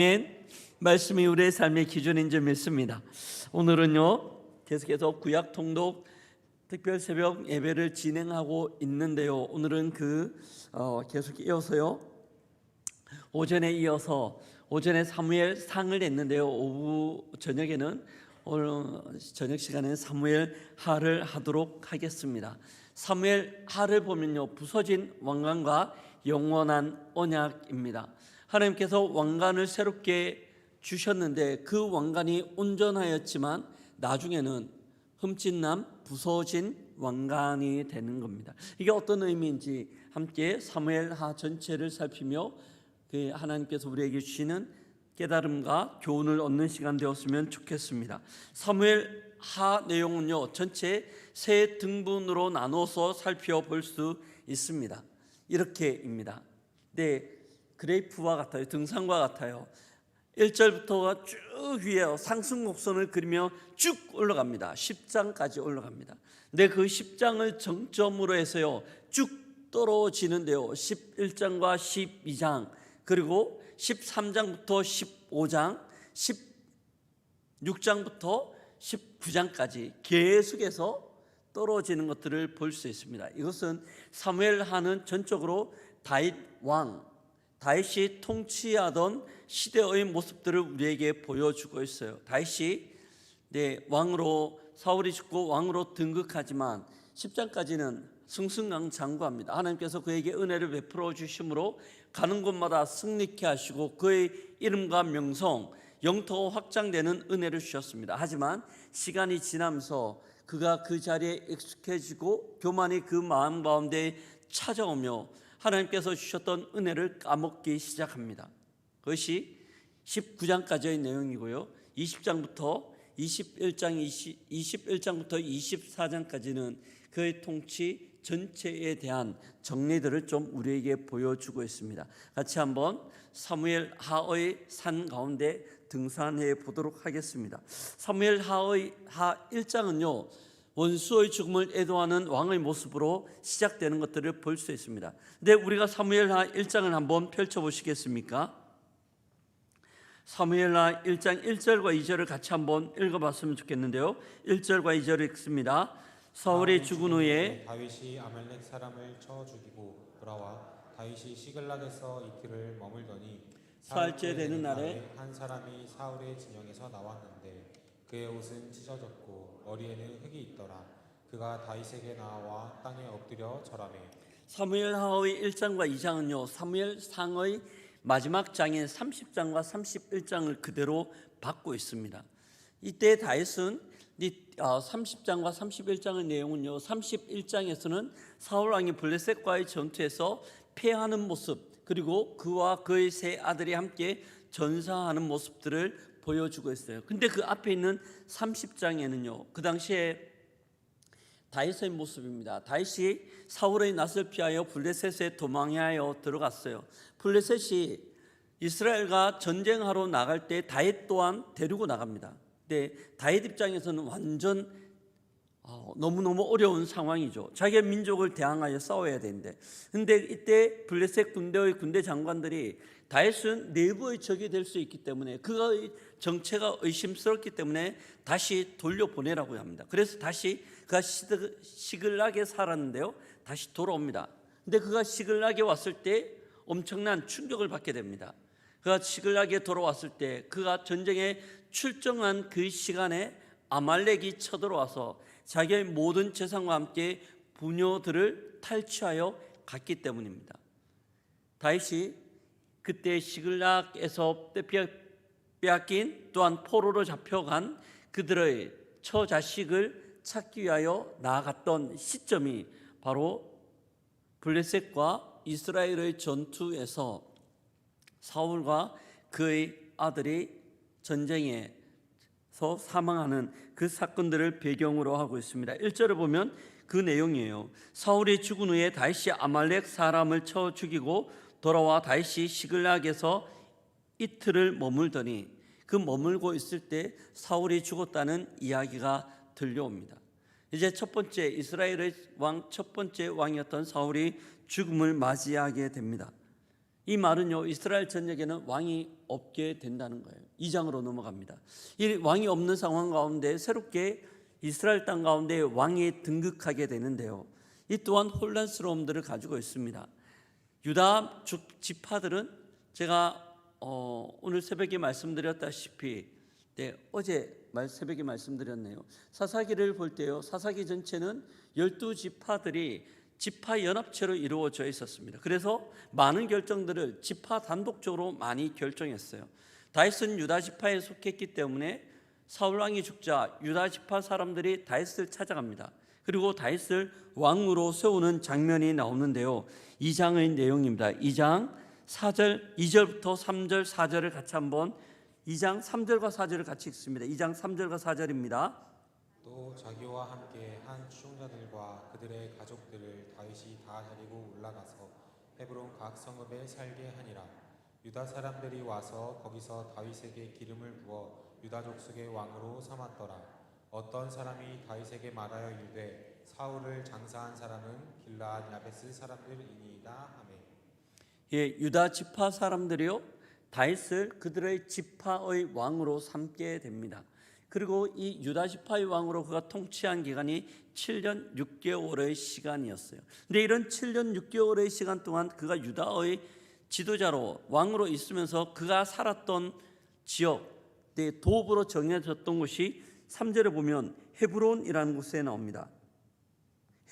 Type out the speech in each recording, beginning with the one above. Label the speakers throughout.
Speaker 1: 아멘. 말씀이 우리의 삶의 기준인 줄 믿습니다. 오늘은요 계속해서 구약 통독 특별 새벽 예배를 진행하고 있는데요. 오늘은 계속 이어서요. 오전에 사무엘 상을 했는데요. 오후 저녁에는 오늘 저녁 시간에는 사무엘 하를 하도록 하겠습니다. 사무엘 하를 보면요, 부서진 왕관과 영원한 언약입니다. 하나님께서 왕관을 새롭게 주셨는데 그 왕관이 온전하였지만 나중에는 흠집난 부서진 왕관이 되는 겁니다. 이게 어떤 의미인지 함께 사무엘하 전체를 살피며 하나님께서 우리에게 주시는 깨달음과 교훈을 얻는 시간 되었으면 좋겠습니다. 사무엘하 내용은요 전체 세 등분으로 나눠서 살펴볼 수 있습니다. 이렇게입니다. 그래프와 같아요. 등산과 같아요. 1절부터가 쭉 위에 상승 곡선을 그리며 쭉 올라갑니다. 10장까지 올라갑니다. 근데 그 10장을 정점으로 해서요 쭉 떨어지는데요. 11장과 12장 그리고 13장부터 15장 16장부터 19장까지 계속해서 떨어지는 것들을 볼 수 있습니다. 이것은 사무엘하는 전적으로 다윗이 통치하던 시대의 모습들을 우리에게 보여주고 있어요. 다윗이 왕으로 사울이 죽고 왕으로 등극하지만 10장까지는 승승장구합니다. 하나님께서 그에게 은혜를 베풀어 주심으로 가는 곳마다 승리케 하시고 그의 이름과 명성, 영토가 확장되는 은혜를 주셨습니다. 하지만 시간이 지나면서 그가 그 자리에 익숙해지고 교만이 그 마음 가운데 찾아오며 하나님께서 주셨던 은혜를 까먹기 시작합니다. 그것이 19장까지의 내용이고요. 21장부터 24장까지는 그의 통치 전체에 대한 정리들을 좀 우리에게 보여주고 있습니다. 같이 한번 사무엘하의 산 가운데 등산해 보도록 하겠습니다. 사무엘하의 1장은요 원수의 죽음을 애도하는 왕의 모습으로 시작되는 것들을 볼 수 있습니다. 근데 우리가 사무엘하 1장을 한번 펼쳐보시겠습니까? 사무엘하 1장 1절과 2절을 같이 한번 읽어봤으면 좋겠는데요. 1절과 2절을 읽습니다. 사울이 죽은 후에
Speaker 2: 다윗이 아말렉 사람을 쳐 죽이고 돌아와 다윗이 시글락에서 이틀을 머물더니
Speaker 1: 사흘째 되는 날에
Speaker 2: 한 사람이 사울의 진영에서 나왔는데 그의 옷은 찢어졌고 머리에는 흙이 있더라. 그가 다윗에게 나와 땅에 엎드려 절하매.
Speaker 1: 사무엘하의 1장과 2장은요 사무엘상의 마지막 장인 30장과 31장을 그대로 받고 있습니다. 이때 다윗은 30장과 31장의 내용은요 31장에서는 사울왕이 블레셋과의 전투에서 패하는 모습 그리고 그와 그의 세 아들이 함께 전사하는 모습들을 보여주고 있어요. 근데 그 앞에 있는 30장에는요 그 당시에 다윗의 모습입니다. 다윗이 사울의 낯을 피하여 블레셋에 도망하여 들어갔어요. 블레셋이 이스라엘과 전쟁하러 나갈 때 다윗 또한 데리고 나갑니다. 근데 다윗 입장에서는 완전 너무너무 어려운 상황이죠. 자기의 민족을 대항하여 싸워야 되는데 근데 이때 블레셋 군대의 군대 장관들이 다윗은 내부의 적이 될 수 있기 때문에 그의 정체가 의심스럽기 때문에 다시 돌려보내라고 합니다. 그래서 다시 그가 시글락에 살았는데요 다시 돌아옵니다. 근데 그가 시글락에 왔을 때 엄청난 충격을 받게 됩니다. 그가 시글락에 돌아왔을 때 그가 전쟁에 출정한 그 시간에 아말렉이 쳐들어와서 자기의 모든 재산과 함께 부녀들을 탈취하여 갔기 때문입니다. 다윗이 그때 시글락에서 빼앗긴 또한 포로로 잡혀간 그들의 처자식을 찾기 위하여 나아갔던 시점이 바로 블레셋과 이스라엘의 전투에서 사울과 그의 아들이 전쟁에서 사망하는 그 사건들을 배경으로 하고 있습니다. 1절을 보면 그 내용이에요. 사울이 죽은 후에 다윗이 아말렉 사람을 쳐 죽이고 돌아와 다윗이 시글락에서 이틀을 머물더니 그 머물고 있을 때 사울이 죽었다는 이야기가 들려옵니다. 이제 첫 번째 이스라엘의 첫 번째 왕이었던 사울이 죽음을 맞이하게 됩니다. 이 말은요, 이스라엘 전역에는 왕이 없게 된다는 거예요. 2장으로 넘어갑니다. 이 왕이 없는 상황 가운데 새롭게 이스라엘 땅 가운데 왕이 등극하게 되는데요, 이 또한 혼란스러움들을 가지고 있습니다. 유다 지파들은 제가 오늘 새벽에 말씀드렸다시피, 어제 새벽에 말씀드렸네요. 사사기를 볼 때요, 사사기 전체는 12지파들이 지파 연합체로 이루어져 있었습니다. 그래서 많은 결정들을 지파 단독적으로 많이 결정했어요. 다윗은 유다 지파에 속했기 때문에 사울 왕이 죽자 유다 지파 사람들이 다윗을 찾아갑니다. 그리고 다윗을 왕으로 세우는 장면이 나오는데요, 2장의 내용입니다. 2장 4절, 2절부터 3절, 4절을 같이 한번 2장 3절과 4절을 같이 읽습니다. 2장 3절과 4절입니다.
Speaker 2: 또 자기와 함께 한 추종자들과 그들의 가족들을 다윗이 다 데리고 올라가서 헤브론 각 성읍에 살게 하니라. 유다 사람들이 와서 거기서 다윗에게 기름을 부어 유다 족속의 왕으로 삼았더라. 어떤 사람이 다윗에게 말하여 이르되 사울을 장사한 사람은 길르앗 야베스 사람들이니이다 하매.
Speaker 1: 유다 지파 사람들이요, 다윗을 그들의 지파의 왕으로 삼게 됩니다. 그리고 이 유다 지파의 왕으로 그가 통치한 기간이 7년 6개월의 시간이었어요. 근데 이런 7년 6개월의 시간 동안 그가 유다의 지도자로 왕으로 있으면서 그가 살았던 지역, 도읍으로 정해졌던 곳이 3절에 보면 헤브론이라는 곳에 나옵니다.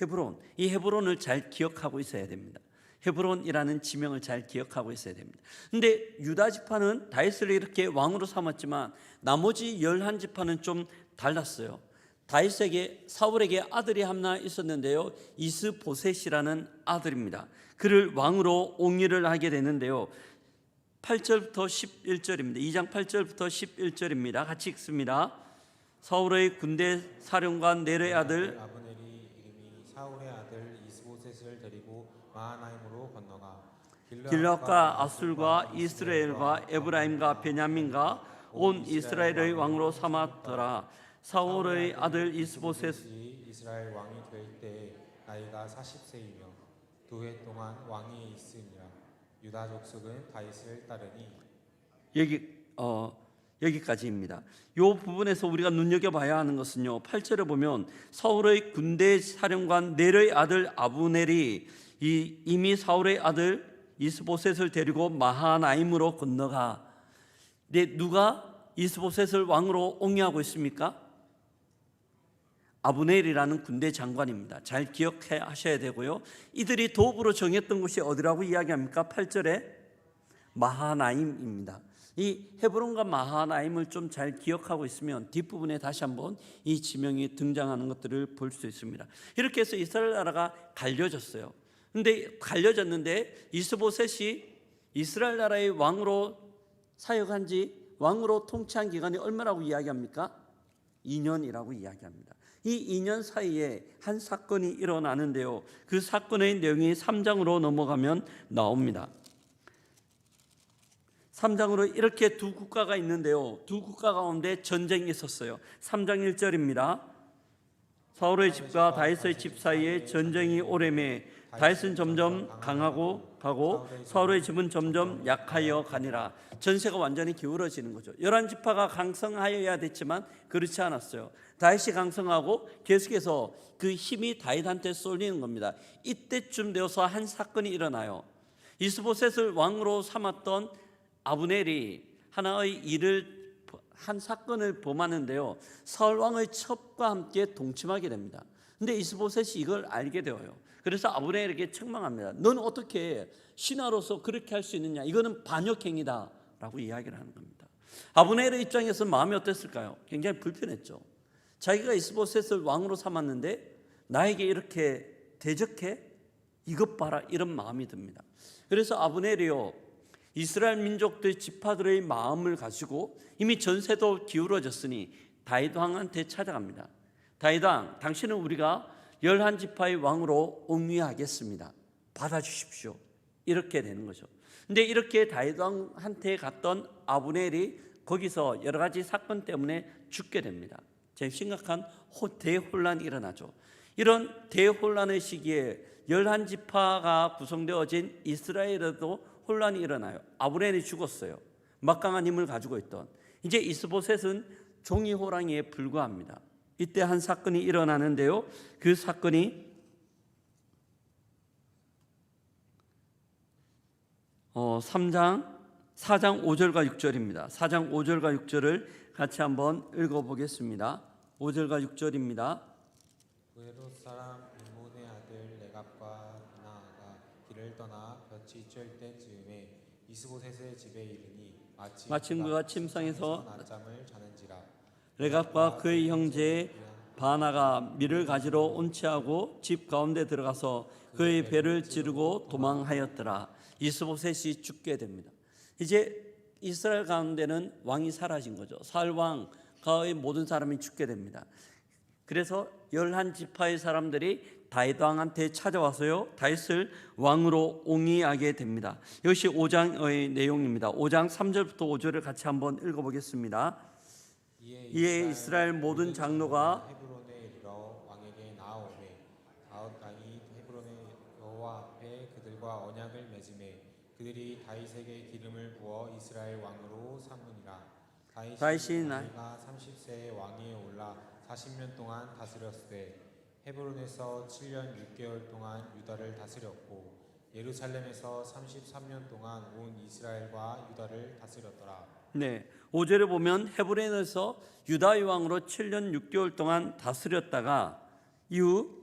Speaker 1: 헤브론, 이 헤브론을 잘 기억하고 있어야 됩니다. 헤브론이라는 지명을 잘 기억하고 있어야 됩니다. 근데 유다 지파는 다윗을 이렇게 왕으로 삼았지만 나머지 11지파는 좀 달랐어요. 다윗에게, 사울에게 아들이 하나 있었는데요, 이스보셋이라는 아들입니다. 그를 왕으로 옹위를 하게 되는데요, 8절부터 11절입니다. 2장 8절부터 11절입니다. 같이 읽습니다. 사울의 군대 사령관 넬의 아들
Speaker 2: 아브넬이 이름이 사울의 아들 이스보셋을 데리고 마하나임으로 건너가
Speaker 1: 길앗과 아술과 이스라엘과 에브라임과 베냐민과 온 이스라엘의 왕으로 삼았더라. 사울의 아들 이스보셋이
Speaker 2: 이스라엘 왕이 될 때 나이가 40세이며 2해 동안 왕위에 있으니라. 유다 족속은 다윗을 따르니.
Speaker 1: 여기까지입니다. 이 부분에서 우리가 눈여겨봐야 하는 것은요, 8절에 보면 사울의 군대 사령관 넬의 아들 아브넬이 이미 사울의 아들 이스보셋을 데리고 마하나임으로 건너가. 근데 누가 이스보셋을 왕으로 옹위하고 있습니까? 아브넬이라는 군대 장관입니다. 잘 기억하셔야 되고요, 이들이 도읍으로 정했던 곳이 어디라고 이야기합니까? 8절에 마하나임입니다. 이 헤브론과 마하나임을 좀 잘 기억하고 있으면 뒷부분에 다시 한번 이 지명이 등장하는 것들을 볼 수 있습니다. 이렇게 해서 이스라엘 나라가 갈려졌어요. 근데 갈려졌는데 이스보셋이 이스라엘 나라의 왕으로 사역한 지, 왕으로 통치한 기간이 얼마라고 이야기합니까? 2년이라고 이야기합니다. 이 2년 사이에 한 사건이 일어나는데요, 그 사건의 내용이 3장으로 넘어가면 나옵니다. 3장으로 이렇게 두 국가가 있는데요, 두 국가 가운데 전쟁이 있었어요. 3장 1절입니다. 사울의 집과 다윗의 집 사이에 전쟁이 오래매 다윗은 점점 강하고 가고 사울의 집은 점점 약하여 가니라. 전세가 완전히 기울어지는 거죠. 11지파가 강성하여야 됐지만 그렇지 않았어요. 다윗이 강성하고 계속해서 그 힘이 다윗한테 쏠리는 겁니다. 이때쯤 되어서 한 사건이 일어나요. 이스보셋을 왕으로 삼았던 아브넬이 하나의 일을, 한 사건을 범하는데요, 사울 왕의 첩과 함께 동침하게 됩니다. 근데 이스보셋이 이걸 알게 되어요. 그래서 아브넬에게 책망합니다. 넌 어떻게 신하로서 그렇게 할 수 있느냐, 이거는 반역행위다 라고 이야기를 하는 겁니다. 아브넬의 입장에서 마음이 어땠을까요? 굉장히 불편했죠. 자기가 이스보셋을 왕으로 삼았는데 나에게 이렇게 대적해? 이것 봐라, 이런 마음이 듭니다. 그래서 아브넬이요, 이스라엘 민족들 지파들의 마음을 가지고 이미 전세도 기울어졌으니 다윗 왕한테 찾아갑니다. 다윗 왕, 당신은 우리가 11지파의 왕으로 옹위하겠습니다. 받아주십시오. 이렇게 되는 거죠. 근데 이렇게 다윗 왕한테 갔던 아브넬이 거기서 여러 가지 사건 때문에 죽게 됩니다. 제일 심각한 대혼란이 일어나죠. 이런 대혼란의 시기에 11지파가 구성되어진 이스라엘에도 혼란이 일어나요. 아브넬이 죽었어요. 막강한 힘을 가지고 있던. 이제 이스보셋은 종이 호랑이에 불과합니다. 이때 한 사건이 일어나는데요. 그 사건이 4장 5절과 6절입니다. 4장 5절과 6절을 같이 한번 읽어보겠습니다. 5절과 6절입니다.
Speaker 2: 그헤롯 사람 임몬의 아들 레갑과 비나아가 길을 떠나 볕이 쬐을 때쯤에 이스보셋의 집에 이르니
Speaker 1: 마침 그가 침상에서
Speaker 2: 낮잠을 자는지라.
Speaker 1: 레갑과 그의 형제 바나가 밀을 가지러 온치하고 집 가운데 들어가서 그의 배를 찌르고 도망하였더라. 이스보셋이 죽게 됩니다. 이제 이스라엘 가운데는 왕이 사라진 거죠. 사울 왕가의 모든 사람이 죽게 됩니다. 그래서 11지파의 사람들이 다윗 왕한테 찾아와서요, 다윗을 왕으로 옹이하게 됩니다. 이것이 5장의 내용입니다. 5장 3절부터 5절을 같이 한번 읽어보겠습니다. 이에 이스라엘 모든 장로가
Speaker 2: 헤브론에 이르러 왕에게 나아오매 다윗 왕이 헤브론의 여호와 앞에 그들과 언약을 맺음에 그들이 다윗에게 기름을 부어 이스라엘 왕으로 삼으니라. 다윗이 나이가 30세에 왕위에 올라 40년 동안 다스렸으되 헤브론에서 7년 6개월 동안 유다를 다스렸고 예루살렘에서 33년 동안 온 이스라엘과 유다를 다스렸더라.
Speaker 1: 네, 5절에 보면 헤브론에서 유다의 왕으로 7년 6개월 동안 다스렸다가 이후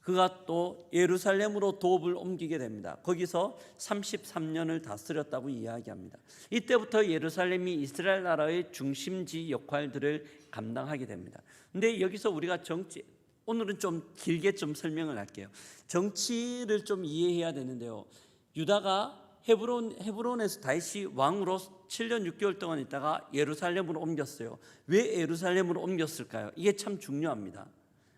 Speaker 1: 그가 또 예루살렘으로 도읍을 옮기게 됩니다. 거기서 33년을 다스렸다고 이야기합니다. 이때부터 예루살렘이 이스라엘 나라의 중심지 역할들을 감당하게 됩니다. 근데 여기서 우리가 오늘은 좀 길게 좀 설명을 할게요. 정치를 좀 이해해야 되는데요. 유다가 헤브론에서 다윗이 왕으로 7년 6개월 동안 있다가 예루살렘으로 옮겼어요. 왜 예루살렘으로 옮겼을까요? 이게 참 중요합니다.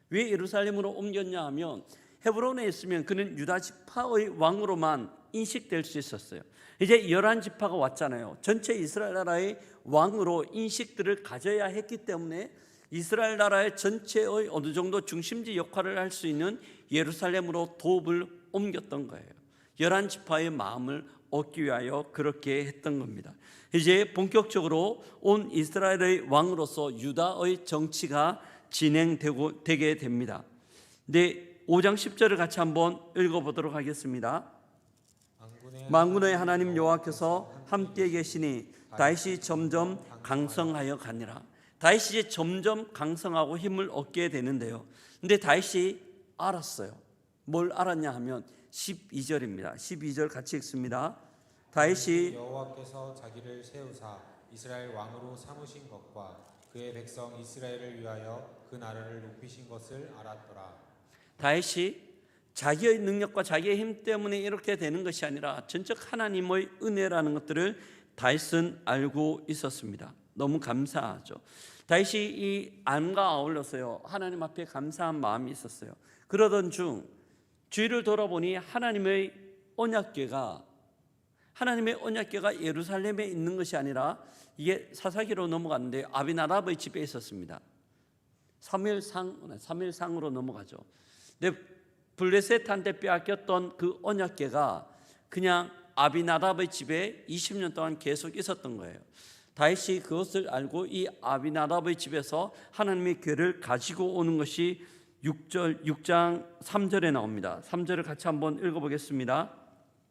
Speaker 1: 왜 예루살렘으로 옮겼냐 하면 헤브론에 있으면 그는 유다 지파의 왕으로만 인식될 수 있었어요. 이제 11지파가 왔잖아요. 전체 이스라엘 나라의 왕으로 인식들을 가져야 했기 때문에 이스라엘 나라의 전체의 어느 정도 중심지 역할을 할 수 있는 예루살렘으로 도읍을 옮겼던 거예요. 11지파의 마음을 얻기 위하여 그렇게 했던 겁니다. 이제 본격적으로 온 이스라엘의 왕으로서 유다의 정치가 진행되게 됩니다. 네, 5장 10절을 같이 한번 읽어보도록 하겠습니다. 만군의 하나님 여호와께서 함께 계시니 다윗이 점점 강성하여 가니라. 다윗이 이제 점점 강성하고 힘을 얻게 되는데요. 근데 다윗이 알았어요. 뭘 알았냐 하면 12절입니다. 12절 같이 읽습니다. 다윗이
Speaker 2: 여호와께서 자기를 세우사 이스라엘 왕으로 삼으신 것과 그의 백성 이스라엘을 위하여 그 나라를 높이신 것을 알았더라.
Speaker 1: 다윗이 자기의 능력과 자기의 힘 때문에 이렇게 되는 것이 아니라 전적 하나님의 은혜라는 것들을 다윗은 알고 있었습니다. 너무 감사하죠. 다윗이 이 안과 아울러서요, 하나님 앞에 감사한 마음이 있었어요. 그러던 중 주위를 돌아보니 하나님의 언약궤가 예루살렘에 있는 것이 아니라 이게 사사기로 넘어갔는데 아비나답의 집에 있었습니다. 사무엘상으로 넘어가죠. 근데 블레셋한테 빼앗겼던 그 언약궤가 그냥 아비나답의 집에 20년 동안 계속 있었던 거예요. 다윗이 그것을 알고 이 아비나답의 집에서 하나님의 궤를 가지고 오는 것이 6장 3절에 나옵니다. 3절을 같이 한번 읽어보겠습니다.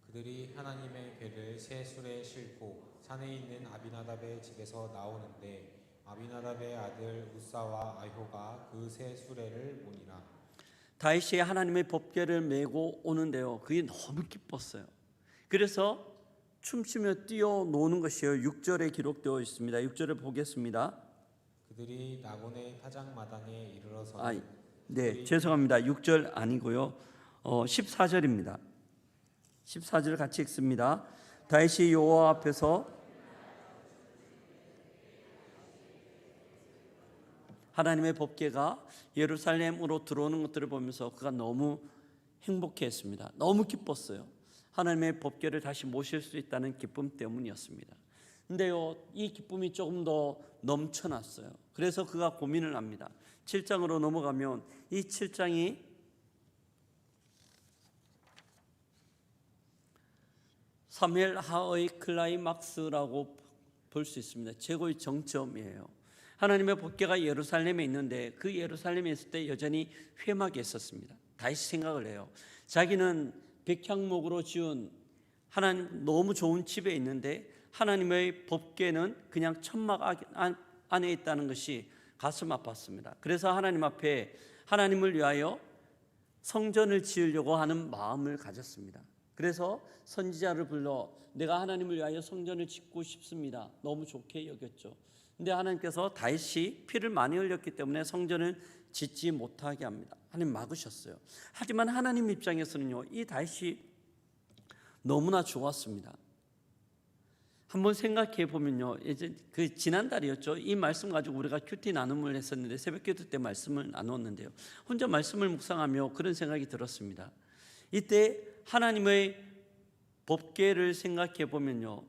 Speaker 2: 그들이 하나님의 궤를 새 수레에 싣고 산에 있는 아비나답의 집에서 나오는데 아비나답의 아들 우사와 아효가 그 새 수레를 보니라.
Speaker 1: 다윗이 하나님의 법궤를 메고 오는데요, 그게 너무 기뻤어요. 그래서 춤추며 뛰어노는 것이요 6절에 기록되어 있습니다. 6절을 보겠습니다.
Speaker 2: 그들이 나곤의 타작마당에 이르러서
Speaker 1: 네, 죄송합니다. 6절 아니고요 14절입니다. 14절 같이 읽습니다. 다윗이 여호와 앞에서 하나님의 법궤가 예루살렘으로 들어오는 것들을 보면서 그가 너무 행복해했습니다. 너무 기뻤어요. 하나님의 법궤를 다시 모실 수 있다는 기쁨 때문이었습니다. 근데요, 이 기쁨이 조금 더 넘쳐났어요. 그래서 그가 고민을 합니다. 7장으로 넘어가면 이 7장이 사무엘 하의 클라이막스라고 볼 수 있습니다. 최고의 정점이에요. 하나님의 법궤가 예루살렘에 있는데 그 예루살렘에 있을 때 여전히 회막에 있었습니다. 다시 생각을 해요. 자기는 백향목으로 지은 하나님 너무 좋은 집에 있는데 하나님의 법궤는 그냥 천막 안에 있다는 것이 가슴 아팠습니다. 그래서 하나님 앞에 하나님을 위하여 성전을 지으려고 하는 마음을 가졌습니다. 그래서 선지자를 불러 내가 하나님을 위하여 성전을 짓고 싶습니다. 너무 좋게 여겼죠. 근데 하나님께서 다윗이 피를 많이 흘렸기 때문에 성전을 짓지 못하게 합니다. 하나님 막으셨어요. 하지만 하나님 입장에서는요, 이 다윗이 너무나 좋았습니다. 한번 생각해 보면요, 이제 그 지난달이었죠. 이 말씀 가지고 우리가 큐티 나눔을 했었는데 새벽기도 때 말씀을 나눴는데요. 혼자 말씀을 묵상하며 그런 생각이 들었습니다. 이때 하나님의 법궤를 생각해 보면요,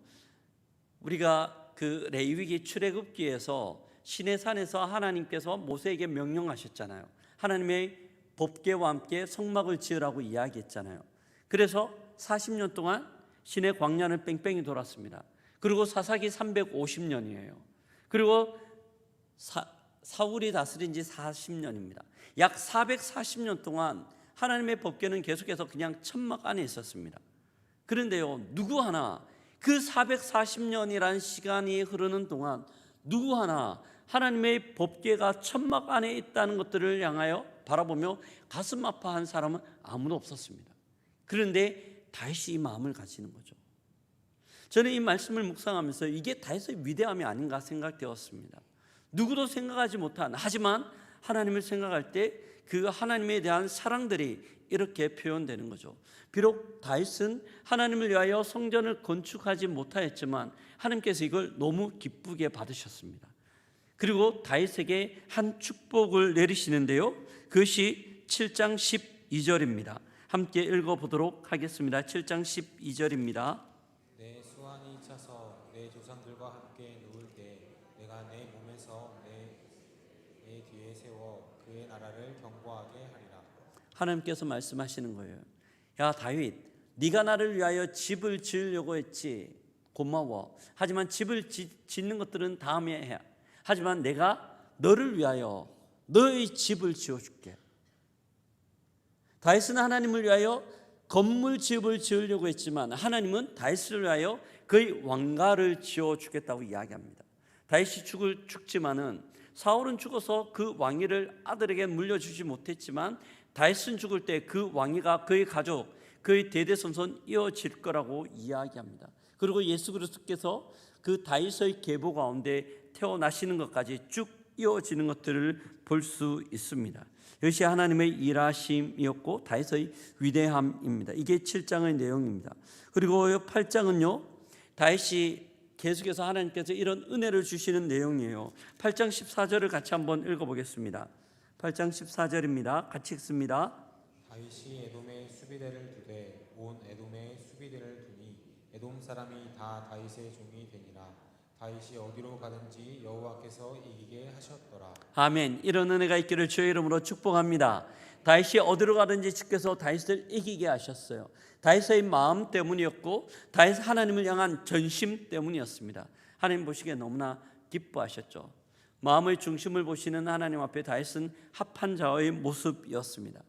Speaker 1: 우리가 그 레위기 출애굽기에서 시내산에서 하나님께서 모세에게 명령하셨잖아요. 하나님의 법궤와 함께 성막을 지으라고 이야기했잖아요. 그래서 40년 동안 시내 광야를 뺑뺑이 돌았습니다. 그리고 사사기 350년이에요. 그리고 사울이 다스린 지 40년입니다. 약 440년 동안 하나님의 법궤는 계속해서 그냥 천막 안에 있었습니다. 그런데요, 누구 하나 그 440년이라는 시간이 흐르는 동안 누구 하나 하나님의 법궤가 천막 안에 있다는 것들을 향하여 바라보며 가슴 아파한 사람은 아무도 없었습니다. 그런데 다윗이 이 마음을 가지는 거죠. 저는 이 말씀을 묵상하면서 이게 다윗의 위대함이 아닌가 생각되었습니다. 누구도 생각하지 못한, 하지만 하나님을 생각할 때 그 하나님에 대한 사랑들이 이렇게 표현되는 거죠. 비록 다윗은 하나님을 위하여 성전을 건축하지 못하였지만 하나님께서 이걸 너무 기쁘게 받으셨습니다. 그리고 다윗에게 한 축복을 내리시는데요, 그것이 7장 12절입니다. 함께 읽어보도록 하겠습니다. 7장 12절입니다.
Speaker 2: 내 수완이 차서 내 조상들과 함께 누울 때 내가 내 몸에서 내 뒤에 세워 그의 나라를 경고하게 하리라.
Speaker 1: 하나님께서 말씀하시는 거예요. 야 다윗, 네가 나를 위하여 집을 지으려고 했지, 고마워. 하지만 집을 짓는 것들은 다음에 해. 하지만 내가 너를 위하여 너의 집을 지어줄게. 다윗은 하나님을 위하여 건물 집을 지으려고 했지만 하나님은 다윗을 위하여 그의 왕가를 지어주겠다고 이야기합니다. 다윗이 죽지만은 사울은 죽어서 그 왕위를 아들에게 물려주지 못했지만 다윗은 죽을 때 그 왕위가 그의 가족, 그의 대대손손 이어질 거라고 이야기합니다. 그리고 예수 그리스도께서 그 다윗의 계보 가운데 태어나시는 것까지 쭉 이어지는 것들을 볼 수 있습니다. 이것이 하나님의 일하심이었고 다윗의 위대함입니다. 이게 7장의 내용입니다. 그리고 8장은요, 다윗이 계속해서 하나님께서 이런 은혜를 주시는 내용이에요. 8장 14절을 같이 한번 읽어보겠습니다. 8장 14절입니다. 같이 읽습니다.
Speaker 2: 다윗이 에돔에 수비대를 두되 온 에돔에 수비대를 두니 에돔 사람이 다 다윗의 종이 되니라. 다윗이 어디로 가든지 여호와께서 이기게 하셨더라.
Speaker 1: 아멘. 이런 은혜가 있기를 주의 이름으로 축복합니다. 다윗이 어디로 가든지 주께서 다윗을 이기게 하셨어요. 다윗의 마음 때문이었고 다윗 하나님을 향한 전심 때문이었습니다. 하나님 보시기에 너무나 기뻐하셨죠. 마음의 중심을 보시는 하나님 앞에 다윗은 합한 자의 모습이었습니다.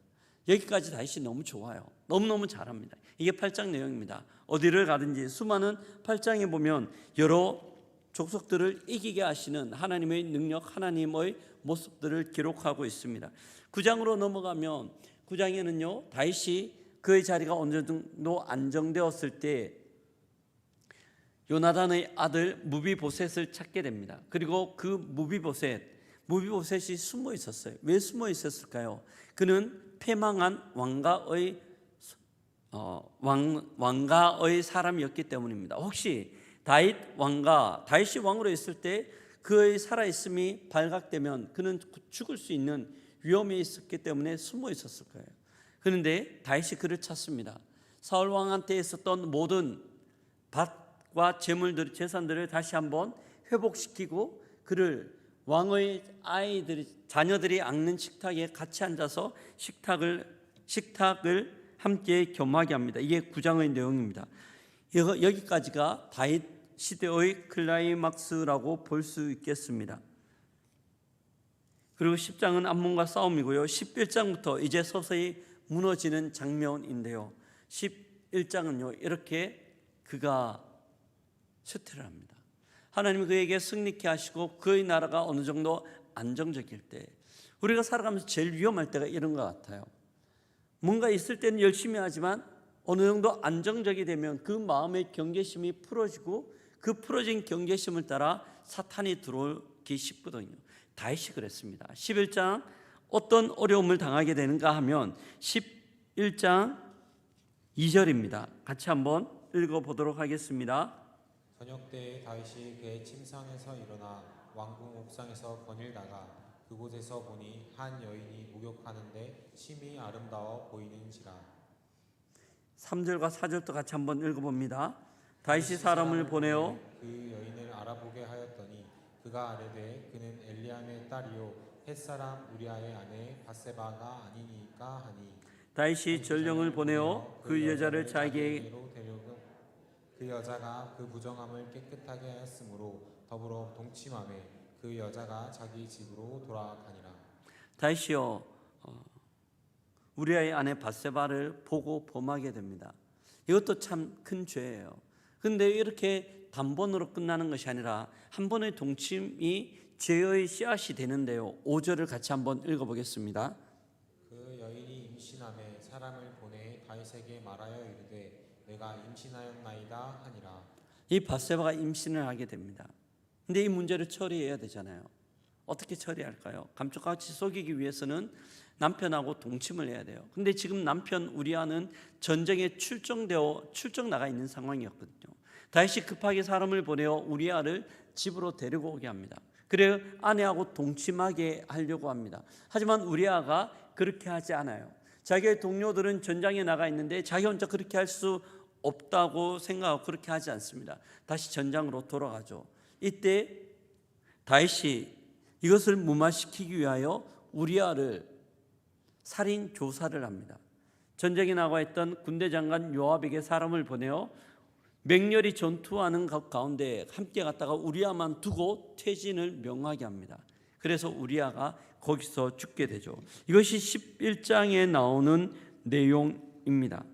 Speaker 1: 여기까지 다윗이 너무 좋아요. 너무너무 잘합니다. 이게 8장 내용입니다. 어디를 가든지 수많은 8장에 보면 여러 족속들을 이기게 하시는 하나님의 능력, 하나님의 모습들을 기록하고 있습니다. 9장으로 넘어가면 9장에는요, 다윗이 그의 자리가 어느 정도 안정되었을 때 요나단의 아들 무비보셋을 찾게 됩니다. 그리고 그 무비보셋이 숨어 있었어요. 왜 숨어 있었을까요? 그는 패망한 왕가의 사람이었기 때문입니다. 혹시 다윗이 왕으로 있을 때 그의 살아있음이 발각되면 그는 죽을 수 있는 위험이 있었기 때문에 숨어 있었을 거예요. 그런데 다윗이 그를 찾습니다. 사울 왕한테 있었던 모든 밭과 재산들을 다시 한번 회복시키고 그를 왕의 자녀들이 앉는 식탁에 같이 앉아서 식탁을 함께 겸하게 합니다. 이게 9장의 내용입니다. 여기까지가 다윗 시대의 클라이막스라고 볼 수 있겠습니다. 그리고 10장은 암몬과 싸움이고요. 11장부터 이제 서서히 무너지는 장면인데요. 11장은요, 이렇게 그가 쇠퇴를 합니다. 하나님이 그에게 승리케 하시고 그의 나라가 어느 정도 안정적일 때, 우리가 살아가면서 제일 위험할 때가 이런 것 같아요. 뭔가 있을 때는 열심히 하지만 어느 정도 안정적이 되면 그 마음의 경계심이 풀어지고 그 풀어진 경계심을 따라 사탄이 들어오기 쉽거든요. 다윗이 그랬습니다. 11장 어떤 어려움을 당하게 되는가 하면 11장 2절입니다. 같이 한번 읽어보도록 하겠습니다.
Speaker 2: 저녁 때에 다윗이 그의 침상에서 일어나 왕궁 옥상에서 거닐다가 그곳에서 보니 한 여인이 목욕하는데 심히 아름다워 보이는지라.
Speaker 1: 3절과 4절도 같이 한번 읽어봅니다. 다윗이 사람을 보내어
Speaker 2: 그 여인을 알아보게 하였더니 그가 아뢰되 그는 엘리암의 딸이요 햇사람 우리아의 아내 밧세바가 아니니까 하니,
Speaker 1: 다윗이 전령을 보내어 그 여자를 자기에게로
Speaker 2: 데려고 그 여자가 그 부정함을 깨끗하게 하였으므로 더불어 동침함에 그 여자가 자기 집으로 돌아가니라.
Speaker 1: 다윗이요, 우리아의 아내 밧세바를 보고 범하게 됩니다. 이것도 참 큰 죄예요. 그런데 이렇게 단번으로 끝나는 것이 아니라 한 번의 동침이 죄의 씨앗이 되는데요. 5절을 같이 한번 읽어보겠습니다.
Speaker 2: 그 여인이 임신함에 사람을 보내 다윗에게 말하여 이르되 내가 임신하였나이다 하니라.
Speaker 1: 이 밧세바가 임신을 하게 됩니다. 근데 이 문제를 처리해야 되잖아요. 어떻게 처리할까요? 감쪽같이 속이기 위해서는 남편하고 동침을 해야 돼요. 근데 지금 남편 우리아는 전쟁에 출정 나가 있는 상황이었거든요. 다윗이 급하게 사람을 보내어 우리아를 집으로 데리고 오게 합니다. 그래서 아내하고 동침하게 하려고 합니다. 하지만 우리아가 그렇게 하지 않아요. 자기의 동료들은 전장에 나가 있는데 자기 혼자 그렇게 할 수 없다고 생각하고 그렇게 하지 않습니다. 다시 전장으로 돌아가죠. 이때 다윗이 이것을 무마시키기 위하여 우리아를 살인 조사를 합니다. 전쟁에 나가 있던 군대 장관 요압에게 사람을 보내어 맹렬히 전투하는 가운데 함께 갔다가 우리아만 두고 퇴진을 명하게 합니다. 그래서 우리아가 거기서 죽게 되죠. 이것이 11장에 나오는 내용입니다.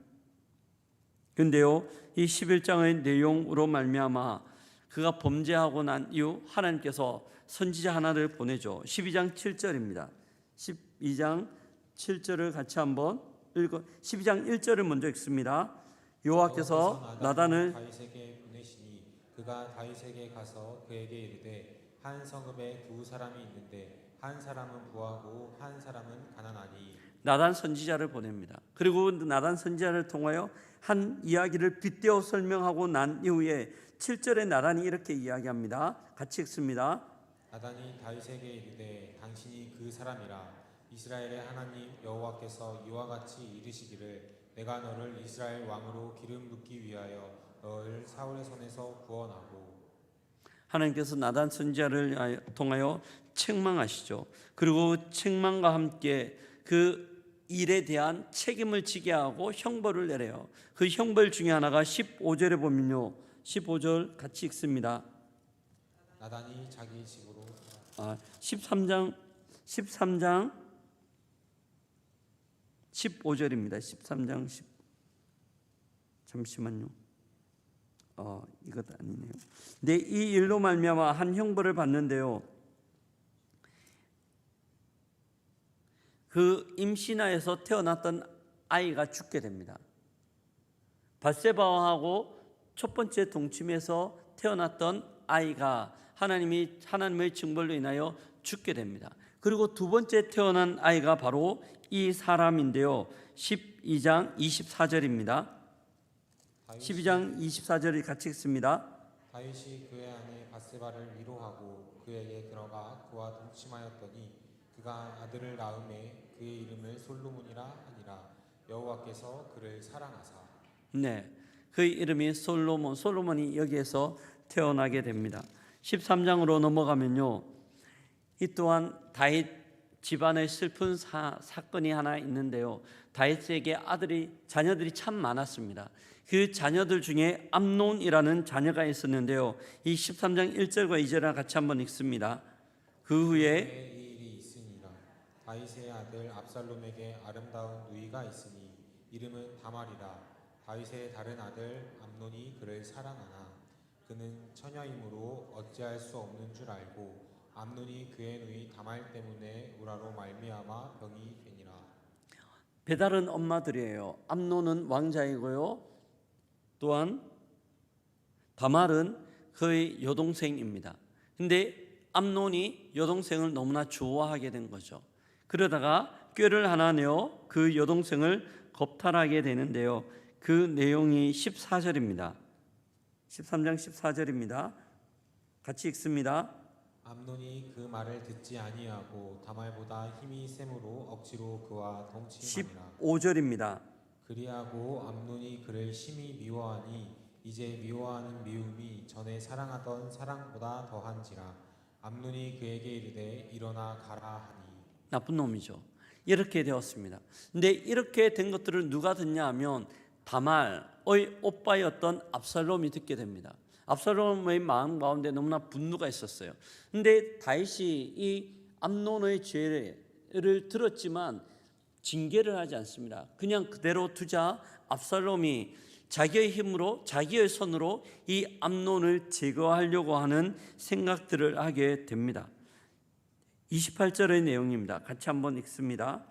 Speaker 1: 근데요, 이 11장의 내용으로 말미암아 그가 범죄하고 난 이후 하나님께서 선지자 하나를 보내죠. 12장 7절입니다. 12장 7절을 같이 한번 읽어. 12장 1절을 먼저 읽습니다. 여호와께서 나단을
Speaker 2: 다윗에게 보내시니 그가 다윗에게 가서 그에게 이르되 한 성읍에 두 사람이 있는데 한 사람은 부하고 한 사람은 가난하니.
Speaker 1: 나단 선지자를 보냅니다. 그리고 나단 선지자를 통하여 한 이야기를 빗대어 설명하고 난 이후에 7절에 나단이 이렇게 이야기합니다. 같이 읽습니다.
Speaker 2: 나단이 다윗에게 이르되 당신이 그 사람이라. 이스라엘의 하나님 여호와께서 이와 같이 이르시기를 내가 너를 이스라엘 왕으로 기름 붓기 위하여 너를 사울의 손에서 구원하고.
Speaker 1: 하나님께서 나단 선지자를 통하여 책망하시죠. 그리고 책망과 함께 그 일에 대한 책임을 지게 하고 형벌을 내려요. 그 형벌 중에 하나가 15절에 보면요, 15절 같이 읽습니다.
Speaker 2: 나단이 자기 집으로
Speaker 1: 13장 15절입니다. 13장 10. 잠시만요. 이것 아니네요. 네, 이 일로 말미암아 한 형벌을 받는데요. 그 임신하에서 태어났던 아이가 죽게 됩니다. 밧세바하고 첫 번째 동침에서 태어났던 아이가 하나님의 징벌로 인하여 죽게 됩니다. 그리고 두 번째 태어난 아이가 바로 이 사람인데요. 12장 24절입니다. 12장 24절을 같이 읽습니다.
Speaker 2: 다윗이 그의 아내 밧세바를 위로하고 그에게 들어가 그와 동침하였더니 그가 아들을 낳음에 그의 이름을 솔로몬이라 하니라. 여호와께서 그를 사랑하사.
Speaker 1: 네, 그의 이름이 솔로몬이 여기에서 태어나게 됩니다. 13장으로 넘어가면요, 이 또한 다윗 집안의 슬픈 사건이 하나 있는데요. 다윗에게 자녀들이 참 많았습니다. 그 자녀들 중에 암논이라는 자녀가 있었는데요. 이 13장 1절과 2절을 같이 한번 읽습니다. 그 후에
Speaker 2: 이 일이 있으니라. 다윗의 아들 압살롬에게 아름다운 누이가 있으니 이름은 다말이라. 다윗의 다른 아들 암논이 그를 사랑하나 그는 처녀이므로 어찌할 수 없는 줄 알고 암논이 그의 누이 다말 때문에 우라로 말미암아 병이 되니라.
Speaker 1: 배달은 엄마들이에요. 암논은 왕자이고요. 또한 다말은 그의 여동생입니다. 근데 암논이 여동생을 너무나 좋아하게 된 거죠. 그러다가 꾀를 하나 내어 그 여동생을 겁탈하게 되는데요. 그 내용이 14절입니다. 13장 14절입니다. 같이 읽습니다.
Speaker 2: 암논이 그 말을 듣지 아니하고 다말보다 힘이 세므로 억지로 그와 동침하니라.
Speaker 1: 15절입니다.
Speaker 2: 그리하고 암논이 그를 심히 미워하니 이제 미워하는 미움이 전에 사랑하던 사랑보다 더한지라. 암논이 그에게 이르되 일어나 가라 하니.
Speaker 1: 나쁜 놈이죠. 이렇게 되었습니다. 근데 이렇게 된 것들을 누가 듣냐 하면 다말의 오빠였던 압살롬이 듣게 됩니다. 압살롬의 마음 가운데 너무나 분노가 있었어요. 근데 다윗이 이 암논의 죄를 들었지만 징계를 하지 않습니다. 그냥 그대로 두자 압살롬이 자기의 힘으로 자기의 손으로 이 암논을 제거하려고 하는 생각들을 하게 됩니다. 28절의 내용입니다. 같이 한번 읽습니다.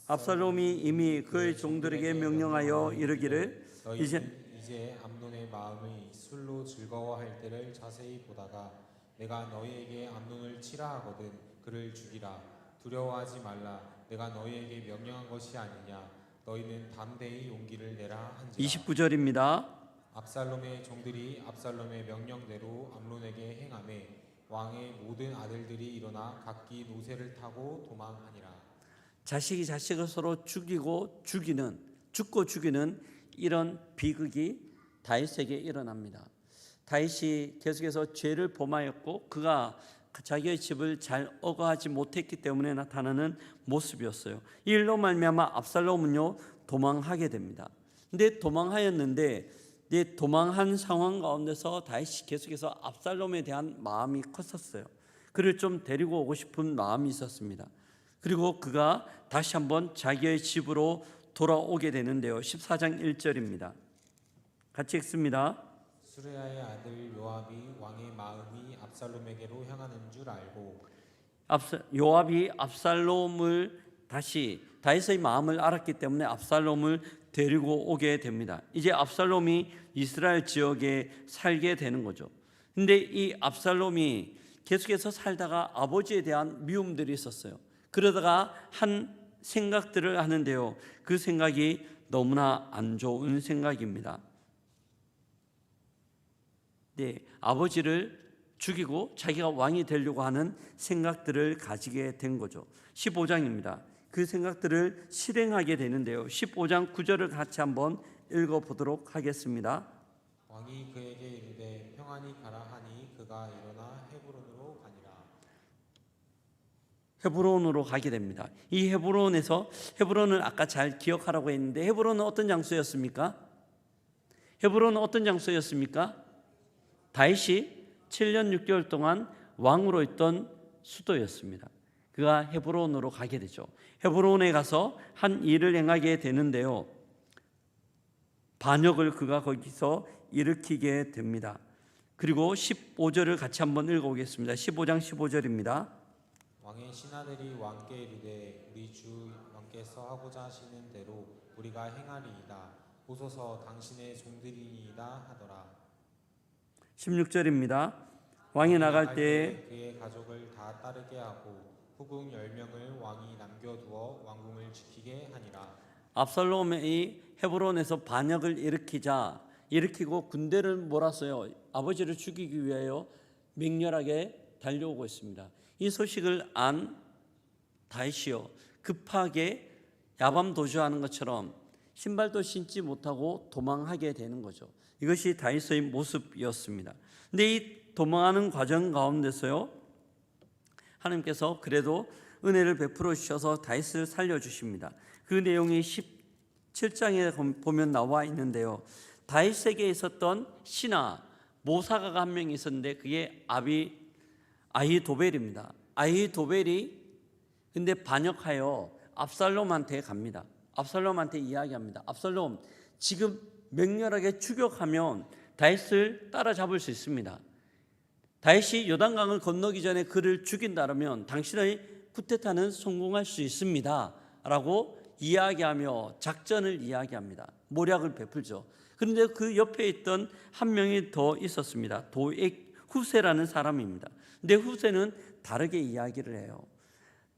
Speaker 1: 압살롬이 이미 그의 종들에게 명령하여 이르기를
Speaker 2: 이제 암논의 마음이 술로 즐거워할 때를 자세히 보다가 내가 너희에게 암논을 치라 하거든 그를 죽이라. 두려워하지 말라. 내가 너희에게 명령한 것이 아니냐. 너희는 담대히 용기를 내라 한지라.
Speaker 1: 29절입니다.
Speaker 2: 압살롬의 종들이 압살롬의 명령대로 암논에게 행하매 왕의 모든 아들들이 일어나 각기 노새를 타고 도망하니라.
Speaker 1: 자식이 자식을 서로 죽고 죽이는 이런 비극이 다윗에게 일어납니다. 다윗이 계속해서 죄를 범하였고 그가 자기의 집을 잘 억어하지 못했기 때문에 나타나는 모습이었어요. 이 일로 말미암아 압살롬은요 도망하게 됩니다. 근데 도망하였는데 도망한 상황 가운데서 다윗이 계속해서 압살롬에 대한 마음이 컸었어요. 그를 좀 데리고 오고 싶은 마음이 있었습니다. 그리고 그가 다시 한번 자기의 집으로 돌아오게 되는데요. 14장 1절입니다. 같이 읽습니다.
Speaker 2: 수레야의 아들 요압이 왕의 마음이 압살롬에게로 향하는 줄 알고
Speaker 1: 요압이 압살롬을 다시 다윗의 마음을 알았기 때문에 압살롬을 데리고 오게 됩니다. 이제 압살롬이 이스라엘 지역에 살게 되는 거죠. 근데 이 압살롬이 계속해서 살다가 아버지에 대한 미움들이 있었어요. 그러다가 한 생각들을 하는데요. 그 생각이 너무나 안 좋은 생각입니다. 아버지를 죽이고 자기가 왕이 되려고 하는 생각들을 가지게 된 거죠. 15장입니다. 그 생각들을 실행하게 되는데요. 15장 9절을 같이 한번 읽어보도록 하겠습니다.
Speaker 2: 왕이 그에게 이르되 평안히 가라 하니 그가 일어나
Speaker 1: 헤브론으로 가게 됩니다. 이 헤브론을 아까 잘 기억하라고 했는데 헤브론은 어떤 장소였습니까? 헤브론은 어떤 장소였습니까? 다윗이 7년 6개월 동안 왕으로 있던 수도였습니다. 그가 헤브론으로 가게 되죠. 헤브론에 가서 한 일을 행하게 되는데요. 반역을 그가 거기서 일으키게 됩니다. 그리고 15절을 같이 한번 읽어보겠습니다. 15장 15절입니다.
Speaker 2: 왕의 신하들이 왕께 이르되 우리 주 왕께서 하고자 하시는 대로 우리가 행하리이다. 보소서 당신의 종들이니이다 하더라.
Speaker 1: 16절입니다. 왕이 나갈 때에
Speaker 2: 그의 가족을 다 따르게 하고 후궁 10명을 왕이 남겨두어 왕궁을 지키게 하니라.
Speaker 1: 압살롬이 헤브론에서 반역을 일으키고 군대를 몰았어요. 아버지를 죽이기 위하여 맹렬하게 달려오고 있습니다. 이 소식을 안 다윗이요 급하게 야밤도주하는 것처럼 신발도 신지 못하고 도망하게 되는 거죠. 이것이 다윗의 모습이었습니다. 근데 이 도망하는 과정 가운데서요 하나님께서 그래도 은혜를 베풀어 주셔서 다윗을 살려주십니다. 그 내용이 7장에 보면 나와 있는데요. 다윗에게 있었던 신하 모사가가 한 명 있었는데 그게 아히도벨입니다. 아히도벨이 근데 반역하여 압살롬한테 갑니다. 압살롬한테 이야기합니다. 압살롬, 지금 맹렬하게 추격하면 다윗을 따라잡을 수 있습니다. 다윗이 요단강을 건너기 전에 그를 죽인다면 당신의 쿠데타는 성공할 수 있습니다 라고 이야기하며 작전을 이야기합니다. 모략을 베풀죠. 그런데 그 옆에 있던 한 명이 더 있었습니다. 도액 후세라는 사람입니다. 근데 후세는 다르게 이야기를 해요.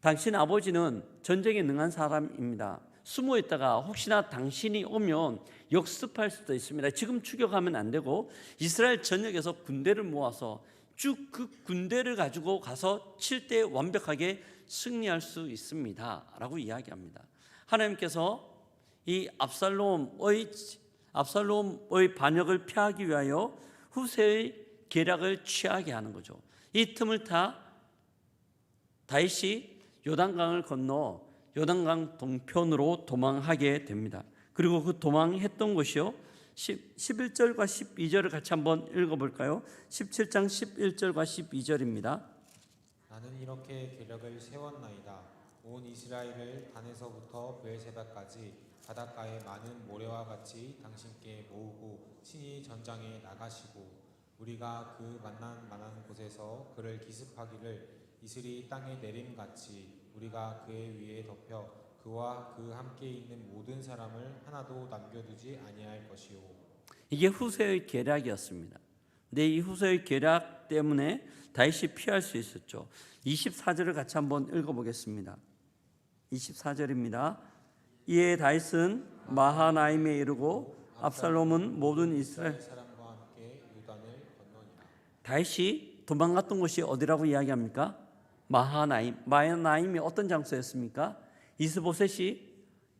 Speaker 1: 당신 아버지는 전쟁에 능한 사람입니다. 숨어 있다가 혹시나 당신이 오면 역습할 수도 있습니다. 지금 추격하면 안 되고 이스라엘 전역에서 군대를 모아서 쭉 그 군대를 가지고 가서 칠 때 완벽하게 승리할 수 있습니다 라고 이야기합니다. 하나님께서 이 압살롬의 반역을 피하기 위하여 후세의 계략을 취하게 하는 거죠. 이 틈을 타 다윗이 요단강을 건너 요단강 동편으로 도망하게 됩니다. 그리고 그 도망했던 곳이요 11절과 12절을 같이 한번 읽어볼까요? 17장 11절과 12절입니다.
Speaker 2: 나는 이렇게 계략을 세웠나이다. 온 이스라엘을 단에서부터 브엘세바까지 바닷가의 많은 모래와 같이 당신께 모으고 친히 전장에 나가시고 우리가 그 만난 곳에서 그를 기습하기를 이슬이 땅에 내림같이 우리가 그의 위에 덮여 그와 그 함께 있는 모든 사람을 하나도 남겨두지 아니할 것이요.
Speaker 1: 이게 후세의 계략이었습니다. 근데 이 후세의 계략 때문에 다윗이 피할 수 있었죠. 24절을 같이 한번 읽어보겠습니다. 24절입니다. 이에 다윗은 마하나임에 이르고 압살롬은 모든 이스라엘
Speaker 2: 사람과 함께 요단을 건너니라.
Speaker 1: 다윗이 도망갔던 곳이 어디라고 이야기합니까? 마하나임. 마하나임이 어떤 장소였습니까? 이스보셋이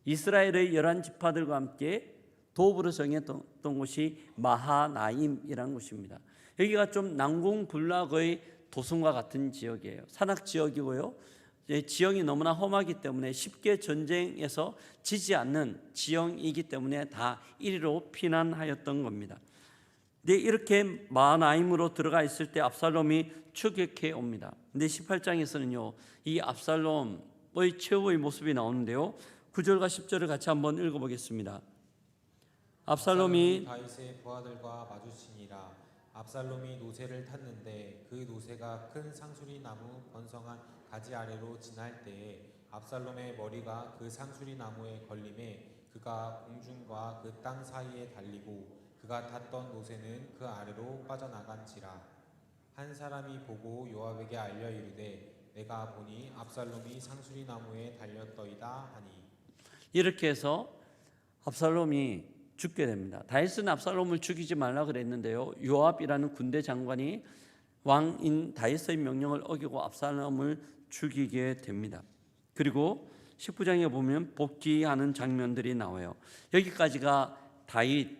Speaker 1: 이스라엘의 11지파들과 함께 도읍으로 정했던 곳이 마하나임이라는 곳입니다. 여기가 좀 난공불락의 도성과 같은 지역이에요. 산악 지역이고요. 지형이 너무나 험하기 때문에 쉽게 전쟁에서 지지 않는 지형이기 때문에 다 이리로 피난하였던 겁니다. 근데 이렇게 마하나임으로 들어가 있을 때 압살롬이 추격해 옵니다. 근데 18장에서는요, 이 압살롬의 최후의 모습이 나오는데요. 9절과 10절을 같이 한번 읽어보겠습니다. 압살롬이
Speaker 2: 다윗의 부하들과 마주치니라. 압살롬이 노새를 탔는데 그 노새가 큰 상수리 나무 번성한 가지 아래로 지날 때에 압살롬의 머리가 그 상수리 나무에 걸림에 그가 공중과 그 땅 사이에 달리고 그가 탔던 노새는 그 아래로 빠져나간지라. 한 사람이 보고 요압에게 알려 이르되 내가 보니 압살롬이 상수리 나무에 달렸더이다 하니. 이렇게
Speaker 1: 해서 압살롬이 죽게 됩니다. 다윗은 압살롬을 죽이지 말라 그랬는데요. 요압이라는 군대 장관이 왕인 다윗의 명령을 어기고 압살롬을 죽이게 됩니다. 그리고 19장에 보면 복귀하는 장면들이 나와요. 여기까지가 다윗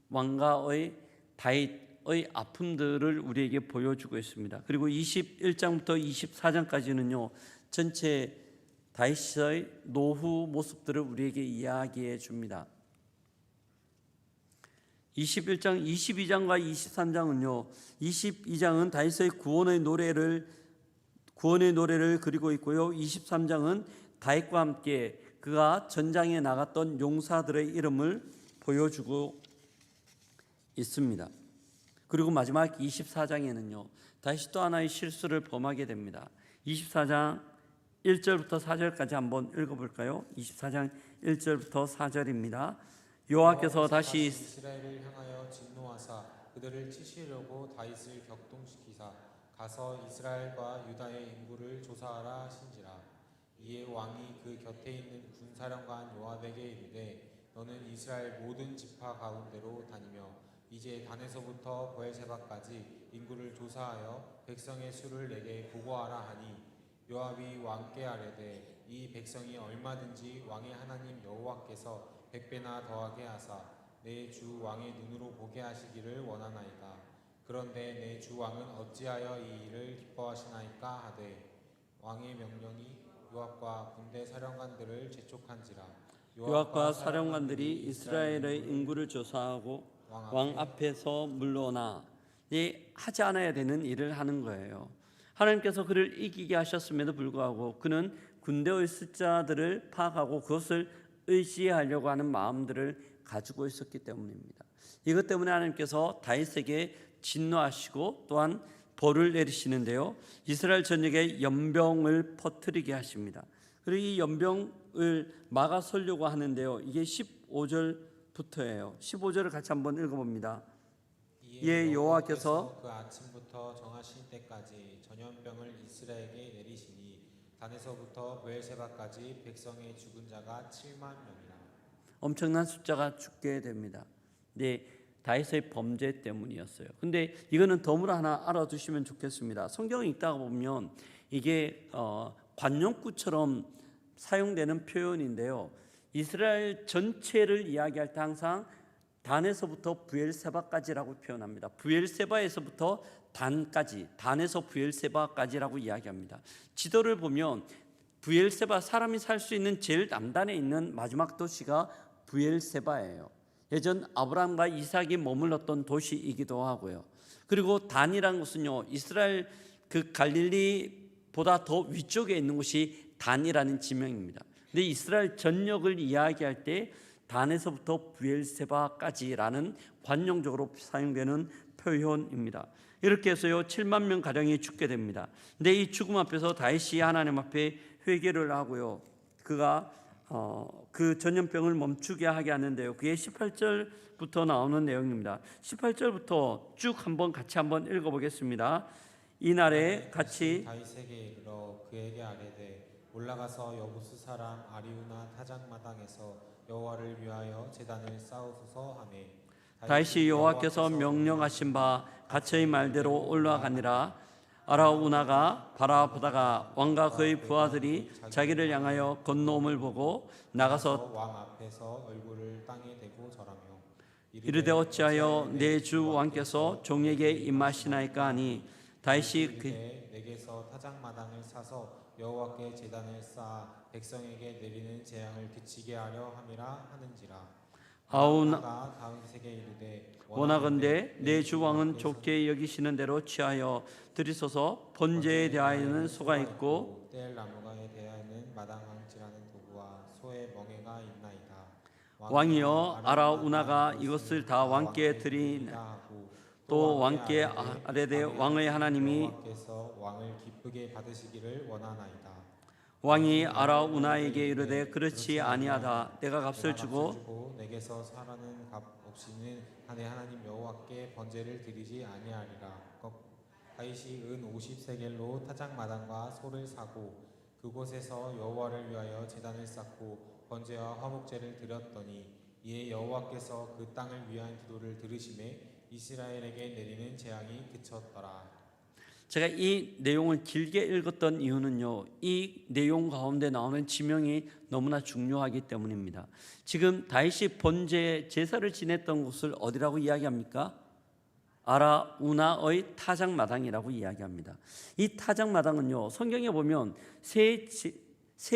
Speaker 1: 왕가의 다윗의 아픔들을 우리에게 보여주고 있습니다. 그리고 21장부터 24장까지는요. 전체 다윗의 노후 모습들을 우리에게 이야기해 줍니다. 21장, 22장과 23장은요. 22장은 다윗의 구원의 노래를 그리고 있고요. 23장은 다윗과 함께 그가 전장에 나갔던 용사들의 이름을 보여주고 있습니다. 그리고 마지막 24장에는요. 다윗이 또 하나의 실수를 범하게 됩니다. 24장 1절부터 4절까지 한번 읽어볼까요? 24장 1절부터 4절입니다. 여호와께서 다시
Speaker 2: 이스라엘을 향하여 진노하사 그들을 치시려고 다윗을 격동시키사 가서 이스라엘과 유다의 인구를 조사하라 하신지라. 이에 왕이 그 곁에 있는 군사령관 요압에게 이르되 너는 이스라엘 모든 지파 가운데로 다니며 이제 단에서부터 브엘세바까지 인구를 조사하여 백성의 수를 내게 보고하라 하니 요압이 왕께 아뢰되 이 백성이 얼마든지 왕의 하나님 여호와께서 100배나 더하게 하사 내 주 왕의 눈으로 보게 하시기를 원하나이다. 그런데 내 주 왕은 어찌하여 이 일을 기뻐하시나이까 하되 왕의 명령이 요압과 군대 사령관들을 재촉한지라.
Speaker 1: 요압과 사령관들이 이스라엘의 인구를 조사하고 왕 앞에서 물러나 하지 않아야 되는 일을 하는 거예요. 하나님께서 그를 이기게 하셨음에도 불구하고 그는 군대의 숫자들을 파악하고 그것을 의지하려고 하는 마음들을 가지고 있었기 때문입니다. 이것 때문에 하나님께서 다윗에게 진노하시고 또한 벌을 내리시는데요, 이스라엘 전역에 연병을 퍼뜨리게 하십니다. 그리고 이 연병을 막아서려고 하는데요, 이게 15절부터예요. 15절을 같이 한번 읽어봅니다. 예, 여호와께서
Speaker 2: 그 아침부터 정하신 때까지 전염병을 이스라엘에게 내리시니 단에서부터 브엘세바까지 백성의 죽은 자가 7만 명이라.
Speaker 1: 엄청난 숫자가 죽게 됩니다. 네, 다윗의 범죄 때문이었어요. 근데 이거는 덤으로 하나 알아두시면 좋겠습니다. 성경을 읽다가 보면 이게 관용구처럼 사용되는 표현인데요, 이스라엘 전체를 이야기할 때 항상 단에서부터 브엘세바까지라고 표현합니다. 브엘세바에서부터 단까지, 단에서 브엘세바까지라고 이야기합니다. 지도를 보면 브엘세바, 사람이 살 수 있는 제일 남단에 있는 마지막 도시가 브엘세바예요. 예전 아브라함과 이삭이 머물렀던 도시이기도 하고요. 그리고 단이라는 것은요, 이스라엘 그 갈릴리보다 더 위쪽에 있는 곳이 단이라는 지명입니다. 근데 이스라엘 전역을 이야기할 때 단에서부터 브엘세바까지라는 관용적으로 사용되는 표현입니다. 이렇게 해서요 7만 명 가량이 죽게 됩니다. 근데 이 죽음 앞에서 다윗이 하나님 앞에 회개를 하고요, 그가 그 전염병을 멈추게 하게 하는데요, 그게 18절부터 나오는 내용입니다. 18절부터 쭉 한번 같이 한번 읽어보겠습니다. 이날에 같이
Speaker 2: 다윗에게 이르러 그에게 아뢰되 올라가서 여부스 사람 아리우나 타작마당에서 여호와를 위하여 제단을 쌓으소서 하매
Speaker 1: 다윗이 여호와께서 명령하신 바 가처의 말대로 올라가니라. 아라우나가 바라보다가 왕과 그의 부하들이 자기를 향하여 건너옴을 보고 나가서
Speaker 2: 왕 앞에서 얼굴을 땅에 대고 절하며
Speaker 1: 이르되 어찌하여 내 주 왕께서 종에게 임하시나이까 하니 다윗이
Speaker 2: 내게서 타작마당을 사서 여호와께 제단을 쌓아 백성에게 내리는 재앙을 그치게 하려 함이라 하는지라. 아우나가 다윗에게 이르되
Speaker 1: 원하건대 내 주 왕은 좋게 여기시는 대로 취하여 드리소서. 번제에 대하여는 소가 있고
Speaker 2: 뗄 나무가에 대하여는 마당왕지라는 도구와 소의 멍에가 있나이다.
Speaker 1: 왕이여 아라우나가 이것을 다 왕께 드리나. 또 왕께 아뢰되 왕의 하나님이
Speaker 2: 여호와께서 왕을 기쁘게 받으시기를 원하나이다.
Speaker 1: 왕이 아라우나에게 이르되 그렇지 아니하다. 내가 값을 주고
Speaker 2: 내게서 사라는 값 없이는 내 하나님 여호와께 번제를 드리지 아니하리라. 다윗이 은 50세겔로 타작마당과 소를 사고 그곳에서 여호와를 위하여 제단을 쌓고 번제와 화목제를 드렸더니 이에 여호와께서 그 땅을 위한 기도를 들으심에 이스라엘에게 내리는 재앙이 그쳤더라.
Speaker 1: 제가 이 내용을 길게 읽었던 이유는요, 이 내용 가운데 나오는 지명이 너무나 중요하기 때문입니다. 지금 다윗이 번제 제사를 지냈던 곳을 어디라고 이야기합니까? 아라우나의 타작마당이라고 이야기합니다. 이 타작마당은요, 성경에 보면 세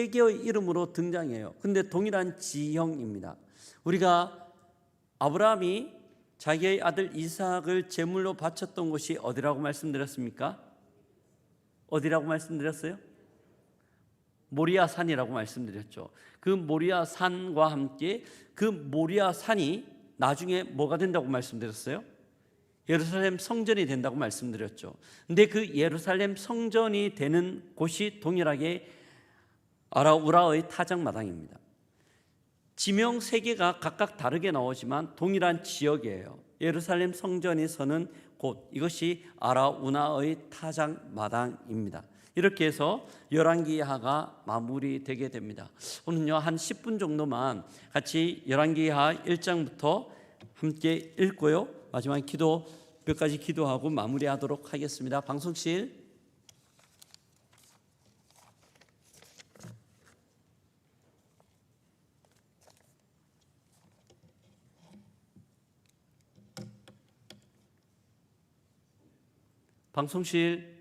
Speaker 1: 개의 이름으로 등장해요. 근데 동일한 지형입니다. 우리가 아브라함이 자기의 아들 이삭을 제물로 바쳤던 곳이 어디라고 말씀드렸습니까? 어디라고 말씀드렸어요? 모리아 산이라고 말씀드렸죠. 그 모리아 산과 함께 그 모리아 산이 나중에 뭐가 된다고 말씀드렸어요? 예루살렘 성전이 된다고 말씀드렸죠. 근데 그 예루살렘 성전이 되는 곳이 동일하게 아라우나의 타작마당입니다. 지명 세 개가 각각 다르게 나오지만 동일한 지역이에요. 예루살렘 성전이 서는 곳, 이것이 아라우나의 타작마당입니다. 이렇게 해서 열왕기하가 마무리되게 됩니다. 오늘은요 한 10분 정도만 같이 열왕기하 1장부터 함께 읽고요, 마지막 기도 몇 가지 기도하고 마무리하도록 하겠습니다. 방송실 방송실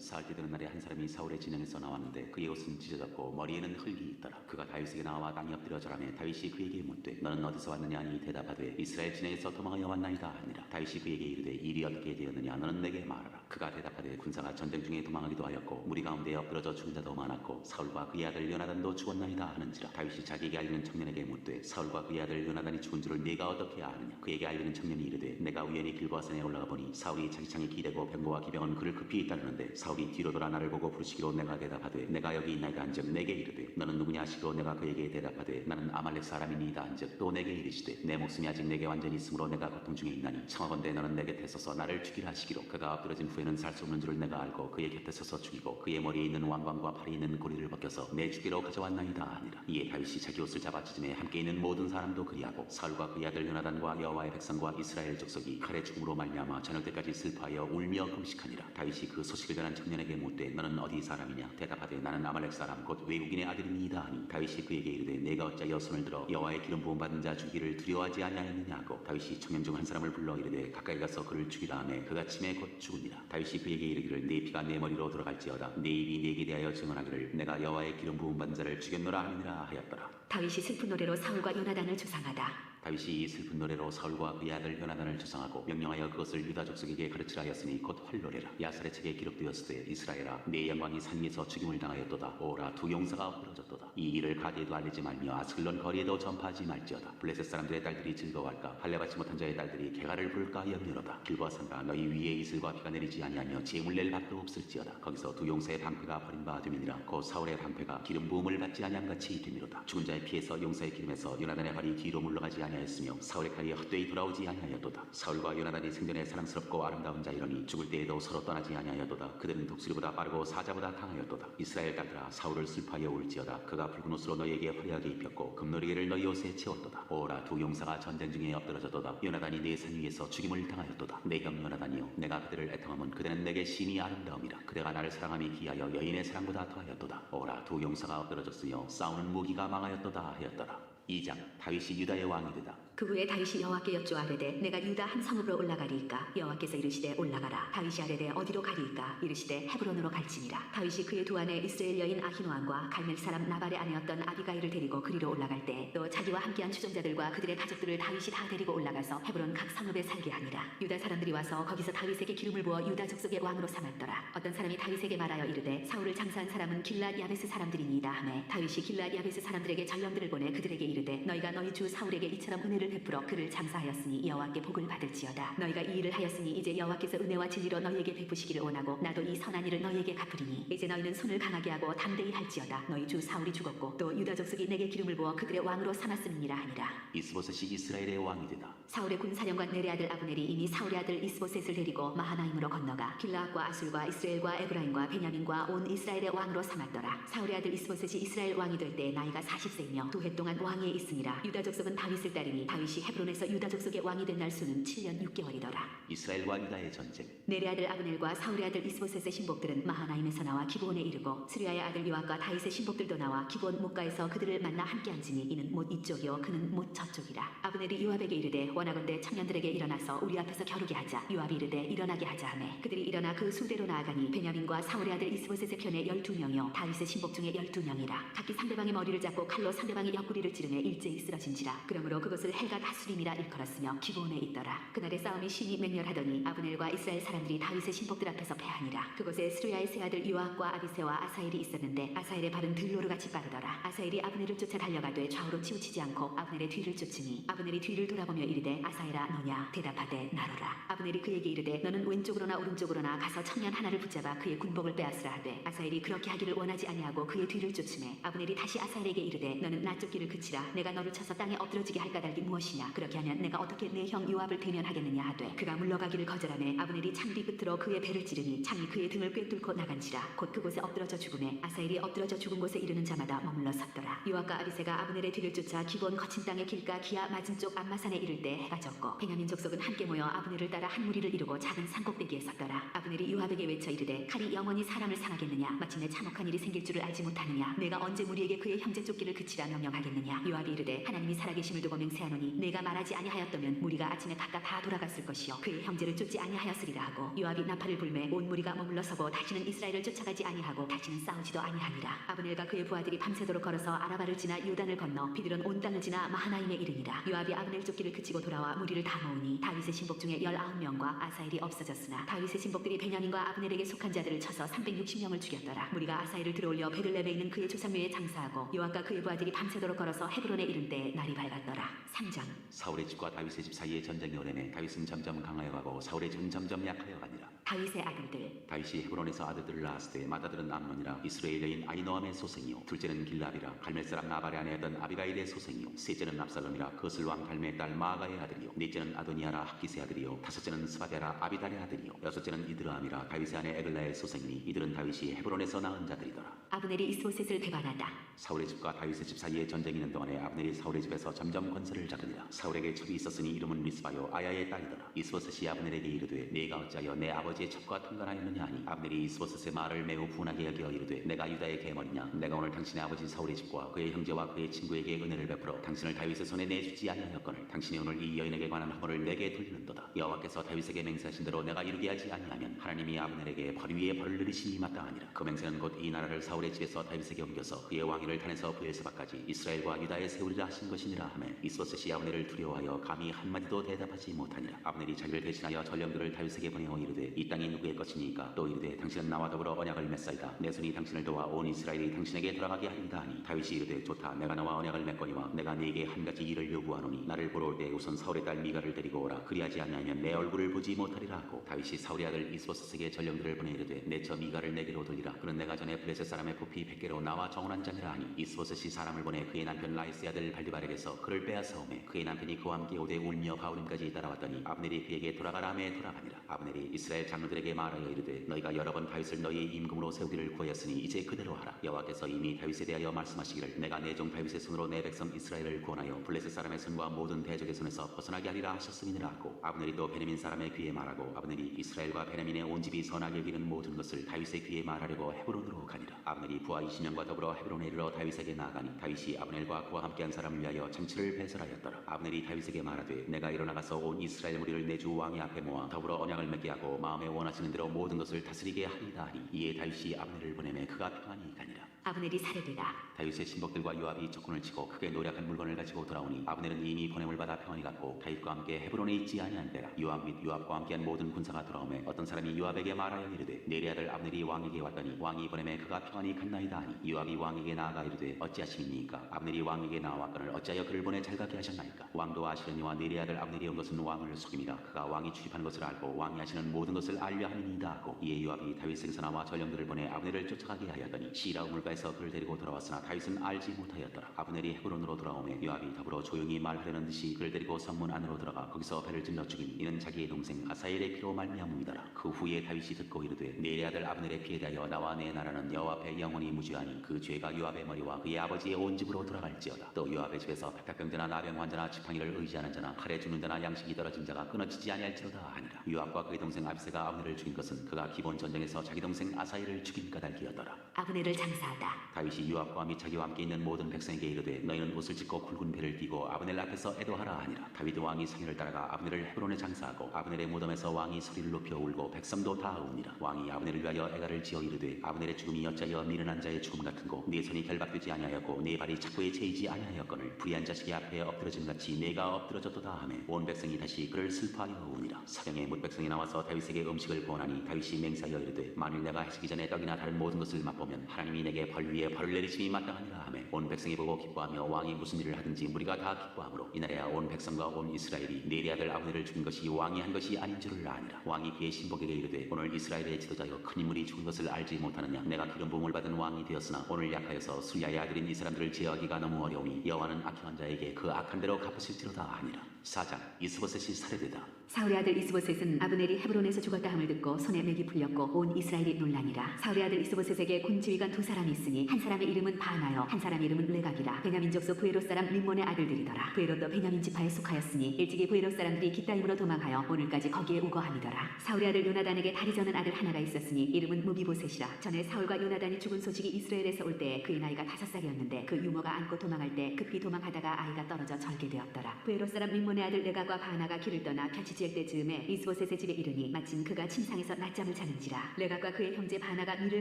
Speaker 3: 사흘째 되는 날에 한 사람이 사울의 진영에서 나왔는데 그의 옷은 찢어졌고 머리에는 흙이 있더라. 그가 다윗에게 나와 땅에 엎드려 절하매 다윗이 그에게 묻되 너는 어디서 왔느냐 하니 대답하되 이스라엘 진영에서 도망하여 왔나이다 하니라. 다윗이 그에게 이르되 일이 어떻게 되었느냐 너는 내게 말하라. 그가 대답하되 군사가 전쟁 중에 도망하기도 하였고 무리 가운데 엎드러져 죽은 자도 많았고 사울과 그의 아들 요나단도 죽었나이다 하는지라. 다윗이 자기에게 알리는 청년에게 묻되 사울과 그의 아들 요나단이 죽은 줄을 네가 어떻게 아느냐. 그에게 알리는 청년이 이르되 내가 우연히 길보아산에 올라가 보니 사울이 자기 창에 기대고 병거와 기병은 그를 급히 따르는데 사울이 뒤로 돌아 나를 보고 부르시기로 내가 대답하되 내가 여기 있나이다 한즉 내게 이르되 너는 누구냐 하시기로 내가 그에게 대답하되 나는 아말렉 사람이니이다 한즉 또 내게 이르시되 내 목숨이 아직 내게 완전히 있으므로 내가 고통 중에 있나니 청하건대 너는 내 곁에 서서 나를 죽이라 하시기로 그가 엎드러진 후에는 살 수 없는 줄을 내가 알고 그의 곁에 서서 죽이고 그의 머리에 있는 왕관과 팔에 있는 고리를 벗겨서 내 주께로 가져왔나이다 하니라. 이에 다윗이 자기 옷을 잡아 찢음에 함께 있는 모든 사람도 그리하고 사울과 그의 아들 요나단과 여호와의 백성과 이스라엘 족속이 칼의 죽음으로 말미암아 저녁 때까지 슬퍼하여 울며 금식하니라. 다윗이 그 소식을 전한 청년에게 묻되 너는 어디 사람이냐. 대답하되 나는 아말렉 사람 곧 외국인의 아들이니이다 하니 다윗이 그에게 이르되 내가 어찌하여 손을 들어 여호와의 기름 부음 받은 자 죽이기를 두려워하지 아니하였느냐 하고 다윗이 청년 중 한 사람을 불러 이르되 가까이 가서 그를 죽이라 하매 그가 침에 곧 죽으니라. 다윗이 그에게 이르기를 네 피가 내 머리로 들어갈지어다 네 입이 네게 대하여 증언하기를 내가 여호와의 기름 부음 받은 자를 죽였노라 하니라 하였더라.
Speaker 4: 다윗이 슬픈 노래로 사울과 요나단을 조상하다.
Speaker 3: 다윗이 이 슬픈 노래로 사울과 그의 아들 요나단을 조상하고 명령하여 그것을 유다 족속에게 가르치라 하였으니 곧 활노래라. 야살의 책에 기록되었으되 이스라엘아 내 영광이 산 위에서 죽임을 당하였도다. 오라 두 용사가 엎드러졌도다. 이 일을 가디에도 알리지 말며 아스글론 거리에도 전파하지 말지어다. 블레셋 사람들의 딸들이 즐거워할까 할례받지 못한 자의 딸들이 개가를 부를까 염려로다. 길보아산과 너희 위에 이슬과 비가 내리지 아니하며 재물 낼 밭도 없을지어다. 거기서 두 용사의 방패가 버린 바 되미니라. 곧 사울의 방패가 기름 부음을 받지 아니함같이 되미로다. 죽은 자의 피에서 용사의 기름에서 요나단의 발이 뒤로 물러가지 아니하였으며 사울의 칼이 헛되이 돌아오지 아니하였도다. 사울과 요나단이 생전에 사랑스럽고 아름다운 자이러니 죽을 때에도 서로 떠나지 아니하였도다. 그들은 독수리보다 빠르고 사자보다 강하였도다. 이스라엘 딸들아 사울을 슬퍼하여 울지어다. 그가 붉은 옷으로 너희에게 화려하게 입혔고 금노리개를 너희 옷에 채웠도다. 오라 두 용사가 전쟁 중에 엎드러졌도다. 요나단이 내 산 위에서 죽임을 당하였도다. 내 형 요나단이여 내가 그들을 애통하면 그대는 내게 심히 아름다움이라. 그대가 나를 사랑함이 기하여 여인의 사랑보다 더하였도다. 오라 두 용사가 엎드러졌으며 싸우는 무기가 망하였도다 하였더라. 2장 다윗이 유다의 왕이 되다.
Speaker 4: 그 후에 다윗이 여호와께 여쭈아뢰되 내가 유다 한 성읍으로 올라가리이까. 여호와께서 이르시되 올라가라. 다윗이 아뢰되 어디로 가리이까. 이르시되 헤브론으로 갈지니라. 다윗이 그의 두 아내 이스라엘 여인 아히노함과 갈멜 사람 나발의 아내였던 아비가일을 데리고 그리로 올라갈 때 또 자기와 함께한 추종자들과 그들의 가족들을 다윗이 다 데리고 올라가서 헤브론 각 성읍에 살게 하니라. 유다 사람들이 와서 거기서 다윗에게 기름을 부어 유다 족속의 왕으로 삼았더라. 어떤 사람이 다윗에게 말하여 이르되 사울을 장사한 사람은 길랏 야베스 사람들이니이다 하매 다윗이 길랏 야베스 사람들에게 전령들을 보내 그들에게 이르되 너희가 너희 주 사울에게 이처럼 은혜를 베풀어 그를 장사하였으니 여호와께 복을 받을지어다. 너희가 이 일을 하였으니 이제 여호와께서 은혜와 진리로 너희에게 베푸시기를 원하고 나도 이 선한 일을 너희에게 갚으리니 이제 너희는 손을 강하게 하고 담대히 할지어다. 너희 주 사울이 죽었고 또 유다 족속이 내게 기름을 부어 그들의 왕으로 삼았음이니라 하니라.
Speaker 3: 이스보셋이 이스라엘의 왕이 되다.
Speaker 4: 사울의 군사령관 넬의 아들 아브넬이 이미 사울의 아들 이스보셋을 데리고 마하나임으로 건너가 길라앗과 아술과 이스라엘과 에브라임과 베냐민과 온 이스라엘의 왕으로 삼았더라. 사울의 아들 이스보셋이 이스라엘 왕이 될 때 나이가 40세이며 2해 동안 왕위에 있으니라. 유다 족속은 다윗을 따르니 다윗이 헤브론에서 유다 족속의 왕이 된 날 수는 7년 6개월이더라.
Speaker 3: 이스라엘과 유다의 전쟁.
Speaker 4: 넬의 아들 아브넬과 사울의 아들 이스보셋의 신복들은 마하나임에서 나와 기브온에 이르고 스루야의 아들 요압과 다윗의 신복들도 나와 기브온 목가에서 그들을 만나 함께 앉으니 이는 못 이쪽이요 그는 못 저쪽이라. 아브넬이 요압에게 이르되 원하건대 청년들에게 일어나서 우리 앞에서 겨루게 하자. 요압이 이르되 일어나게 하자 하매 그들이 일어나 그 수대로 나아가니 베냐민과 사울의 아들 이스보셋의 편에 12명이요 다윗의 신복 중에 12명이라. 각기 상대방의 머리를 잡고 칼로 상대방의 옆구리를 찌르매 일제히 쓰러진지라. 그러므로 그것을 헬갓 하수림이라 일컬었으며 기브온에 있더라. 그날의 싸움이 심히 맹렬하더니 아브넬과 이스라엘 사람들이 다윗의 신복들 앞에서 패하니라. 그곳에 스루야의 세 아들 요압과 아비새와 아사엘이 있었는데 아사엘의 발은 들로르같이 빠르더라. 아사엘이 아브넬을 쫓아 달려가되 좌우로 치우치지 않고 아브넬의 뒤를 쫓으니 아브넬이 뒤를 돌아보며 이르되 아사엘아 너냐. 대답하되 나로라. 아브넬이 그에게 이르되 너는 왼쪽으로나 오른쪽으로나 가서 청년 하나를 붙잡아 그의 군복을 빼앗으라 하되 아사엘이 그렇게 하기를 원하지 아니하고 그의 뒤를 쫓으매 아브넬이 다시 아사엘에게 이르되 너는 나 쫓기를 그치라. 내가 너를 쳐서 땅에 엎드러지게 할 까닭이 무엇이냐. 그렇게 하면 내가 어떻게 내 형 요압을 대면하겠느냐 하되 그가 물러가기를 거절하매 아브넬이 창 뒤 끝으로 그의 배를 찌르니 창이 그의 등을 꿰뚫고 나간지라. 곧 그곳에 엎드러져 죽음에 아사엘이 엎드러져 죽은 곳에 이르는 자마다 머물러 섰더라. 요압과 아비새가 아브넬의 뒤를 쫓아 기본 거친 땅의 길가 기아 맞은 쪽 암마산에 이를 때 해가 졌고 베냐민 족속은 함께 모여 아브넬을 따라 한 무리를 이루고 작은 산꼭대기에 섰더라. 아브넬이 요압에게 외쳐 이르되 칼이 영원히 사람을 상하겠느냐. 마침내 참혹한 일이 생길 줄을 알지 못하느냐. 내가 언제 무리에게 그의 형제 쫓기를 그치라 명령하겠느냐. 요압이 이르되 하나님이 살아계심을 두고 맹세하노니 내가 말하지 아니하였다면 무리가 아침에 각각 다 돌아갔을 것이요 그의 형제를 쫓지 아니하였으리라 하고 요압이 나팔을 불매 온 무리가 머물러 서고 다시는 이스라엘을 쫓아가지 아니하고 다시는 싸우지도 아니하니라. 아브넬과 그의 부하들이 밤새도록 걸어서 아라바를 지나 요단을 건너 비들은 온 땅을 지나 마하나임에 이르니라. 요압이 아브넬 쫓기를 그치고 돌아와 무리를 다 모으니 다윗의 신복 중에 19명과 아사엘이 없어졌으나 다윗의 신복들이 베냐민과 아브넬에게 속한 자들을 쳐서 360명을 죽였더라. 무리가 아사엘을 들어올려 베들레헴에 있는 그의 조상묘에 장사하고 요압과 그의 부하들이 밤새도록 걸어서 헤브론에 이른 때 날이 밝았더라. 3장.
Speaker 3: 사울의 집과 다윗의 집 사이에 전쟁이 오래매 다윗은 점점 강하여 가고 사울의 집은 점점 약하여 가니라.
Speaker 4: 다윗의 아들들.
Speaker 3: 다윗이 헤브론에서 아들들을 낳았을 때 맏아들은 암논이라 이스라엘 여인 아히노암의 소생이요 둘째는 길라비라 갈멜 사람 나발의 아내였던 아비가일의 소생이요 셋째는 압살롬이라 거슬 왕 달메의 딸 마아가의 아들이요 넷째는 아도니아라 학기스의 아들이요 다섯째는 스바데라 아비달의 아들이요 여섯째는 이드라함이라 다윗의 아내 에글라의 소생이니 이들은 다윗이 헤브론에서 낳은 자들이더라.
Speaker 4: 아브넬이 이스보셋을 배반하다.
Speaker 3: 사울의 집과 다윗의 집 사이에 전쟁이 있는 동안에 아브넬이 사울의 집에서 점점 권세를 잡으니라. 사울에게 첩이 있었으니 이름은 리스바요 아야의 딸이더라. 이스보셋이 아브넬에게 이르되 네가 어찌하여 내 아버지의 첩과 통관하였느냐 하니 아브넬이 이스보셋의 말을 매우 분하게 여겨 이르되 내가 유다의 계머리냐 내가 오늘 당신의 아버지 사울의 집과 그의 형제와 그의 친구에게 은혜를 베풀어 당신을 다윗의 손에 내주지 아니하였거늘 당신이 오늘 이 여인에게 관한 허물을 내게 돌리는도다. 여호와께서 다윗에게 맹세하신 대로 내가 이루게 하지 아니하면 하나님이 아브넬에게 벌 위에 벌을 내리심이 마땅하니라. 그 맹세는 곧 이 나라를 사울의 집에서 다윗에게 옮겨서 그의 왕위를 단에서 브엘세바까지 이스라엘과 유다에 세우리라 하신 것이니라 하매 이스보셋이 아브넬을 두려워하여 감히 한마디도 대답하지 못하니라. 아브넬이 자기를 대신하여 전령들을 다윗에게 보내어 이르되 이 땅이 누구의 것이니까 또 이르되 당신은 나와 더불어 언약을 맺사이다. 내 손이 당신을 도와 온 이스라엘이 당신에게 돌아가게 하리이다 하니 다윗이 이르되 좋다. 내가 너와 언약을 맺거니와 내가 네게 한 가지 일을 요구하노니 나를 보러 올 때 우선 사울의 딸 미가를 데리고 오라. 그리하지 아니하면 내 얼굴을 보지 못하리라 하고 다윗이 사울의 아들 이스보셋에게 전령들을 보내 이르되 내 처 미가를 내게로 돌리라. 그는 내가 전에 블레셋 사람의 부피 100개로 나와 정언한 자니라 하니 이스보셋이 사람을 보내 그의 남편 라이스의 아들 발디발에게서 그를 빼앗아오매 그의 남편이 그와 함께 오되 울며 바울임까지 따라왔더니 아브넬이 그에게 돌아가라 하매 돌아가니라. 아브넬이 이스라엘 장로들에게 말하여 이르되 너희가 여러 번 다윗을 너희의 임금으로 세우기를 구하였으니 이제 그대로 하라. 여호와께서 이미 다윗에 대하여 말씀하시기를 내가 내 종 다윗의 손으로 내 백성 이스라엘을 구원하여 블레셋 사람의 손과 모든 대적의 손에서 벗어나게 하리라 하셨음이니라 하고 아브넬이 또 베냐민 사람의 귀에 말하고 아브넬이 이스라엘과 베냐민의 온 집이 선하게 여기는 모든 것을 다윗의 귀에 말하려고 헤브론으로 가니라. 아브넬이 부하 20명과 더불어 헤브론에 이르러 다윗에게 나아가니 다윗이 아브넬과 그와 함께한 사람을 위하여 잔치를 배설하였더라. 아브넬이 다윗에게 말하되 내가 일어나가서 온 이스라엘 무리를 내 주 왕의 앞에 모아 더불어 언약을 맺게 하고 마음에 원하시는 대로 모든 것을 다스리게 하리이다 하니 이에 다윗이 아브넬을 보내매 그가 평안히 가니라.
Speaker 4: 아브넬이 살해되다.
Speaker 3: 다윗의 신복들과 요압이 적군을 치고 크게 노력한 물건을 가지고 돌아오니 아브넬은 이미 보냄을 받아 평안히 갔고 다윗과 함께 헤브론에 있지 아니한 때라. 요압 및 요압과 함께한 모든 군사가 돌아오매 어떤 사람이 요압에게 말하여 이르되 내리 아들 아브넬이 왕에게 왔더니 왕이 보냄에 그가 평안히 갔나이다 하니 요압이 왕에게 나아가 이르되 어찌하심이니까 아브넬이 왕에게 나아왔거늘 어찌하여 그를 보내 잘 가게 하셨나이까. 왕도 아시려니와 내리 아들 아브넬이 온 것은 왕을 속임이라. 그가 왕이 출입하는 것을 알고 왕이 하시는 모든 것을 알려 함이니이다 하고 이에 요압이 다윗 생사나와 전령들을 보내 아브넬을 쫓아가게 하였더니 시라 우물가에서 그를 데리고 돌아왔으나 다윗은 알지 못하였더라. 아브넬이 헤브론으로 돌아오매 요압이 더불어 조용히 말하려는 듯이 그를 데리고 성문 안으로 들어가 거기서 배를 찔러 죽인 이는 자기의 동생 아사엘의 피로 말미암음이더라. 그 후에 다윗이 듣고 이르되 내리 아들 아브넬의 피에 대하여 나와 내 나라는 여호와 앞에 영원히 무죄하니 그 죄가 요압의 머리와 그의 아버지의 온 집으로 돌아갈지어다. 또 요압의 집에서 백합병자나 나병 환자나 지팡이를 의지하는 자나 칼에 죽는 자나 양식이 떨어진 자가 끊어지지 아니할지로다 하니라. 요압과 그의 동생 아비새가 아브넬을 죽인 것은 그가 기본 전쟁에서 자기 동생 아사엘을 죽인 까닭이었더라.
Speaker 4: 아브넬을 장사하다.
Speaker 3: 다윗이 요압과 및 자기와 함께 있는 모든 백성에게 이르되 너희는 옷을 찢고 굵은 배를 띠고 아브넬 앞에서 애도하라 하니라. 다윗 왕이 상의를 따라가 아브넬을 헤브론에 장사하고 아브넬의 무덤에서 왕이 소리를 높여 울고 백성도 다 우니라. 왕이 아브넬을 위하여 애가를 지어 이르되 아브넬의 죽음이 어찌하여 미련한 자의 죽음 같은고 네 손이 결박되지 아니하였고 네 발이 착고에 채이지 아니하였거늘 불의한 자식이 앞에 엎드러짐 같이 내가 엎드러졌도다 하며 온 백성이 다시 그를 슬퍼하여 우니라. 사병의 뭇 백성이 나와서 다윗에게 음식을 구원하니 다윗이 맹세하여 이르되 만일 내가 해지기 전에 떡이나 다른 모든 것을 맛보면 하나님이 내게 벌 위에 벌을 내리심이 마땅하니라 하며 온 백성이 보고 기뻐하며 왕이 무슨 일을 하든지 무리가 다 기뻐하므로 이날에야 온 백성과 온 이스라엘이 내리 아들 아브넬을 죽인 것이 왕이 한 것이 아닌 줄을 아니라. 왕이 그의 신복에게 이르되 오늘 이스라엘의 지도자여 큰 인물이 죽은 것을 알지 못하느냐. 내가 기름 부음을 받은 왕이 되었으나 오늘 약하여서 수리아의 아들인 이 사람들을 제어하기가 너무 어려우니 여호와는 악행한 자에게 그 악한 대로 갚으실지로다 하니라. 4장 이스보셋이 살해되다.
Speaker 4: 사울의 아들 이스보셋은 아브넬이 헤브론에서 죽었다 함을 듣고 손에 맥이 풀렸고 온 이스라엘이 놀라니라. 사울의 아들 이스보셋에게 군 지휘관 두 사람이 있으니 한 사람의 이름은 바나요 한 사람의 이름은 레갑이라. 베냐민족 속 부에롯 사람 림몬의 아들들이더라. 부에롯도 베냐민 지파에 속하였으니 일찍이 부에롯 사람들이 깃다임으로 도망하여 오늘까지 거기에 우거함이더라. 사울의 아들 요나단에게 다리 저는 아들 하나가 있었으니 이름은 무비보셋이라. 전에 사울과 요나단이 죽은 소식이 이스라엘에서 올 때에 그의 나이가 5살이었는데 그 유모가 안고 도망할 때 급히 도망하다가 아이가 떨어져 절게 되었더라. 부에롯 사람 림몬의 아들 레갑과 바나가 길을 떠나 편치 지을 때 즈음에 이스보셋의 집에 이르니 마침 그가 침상에서 낮잠을 자는지라. 레갑과 그의 형제 바나가 밀을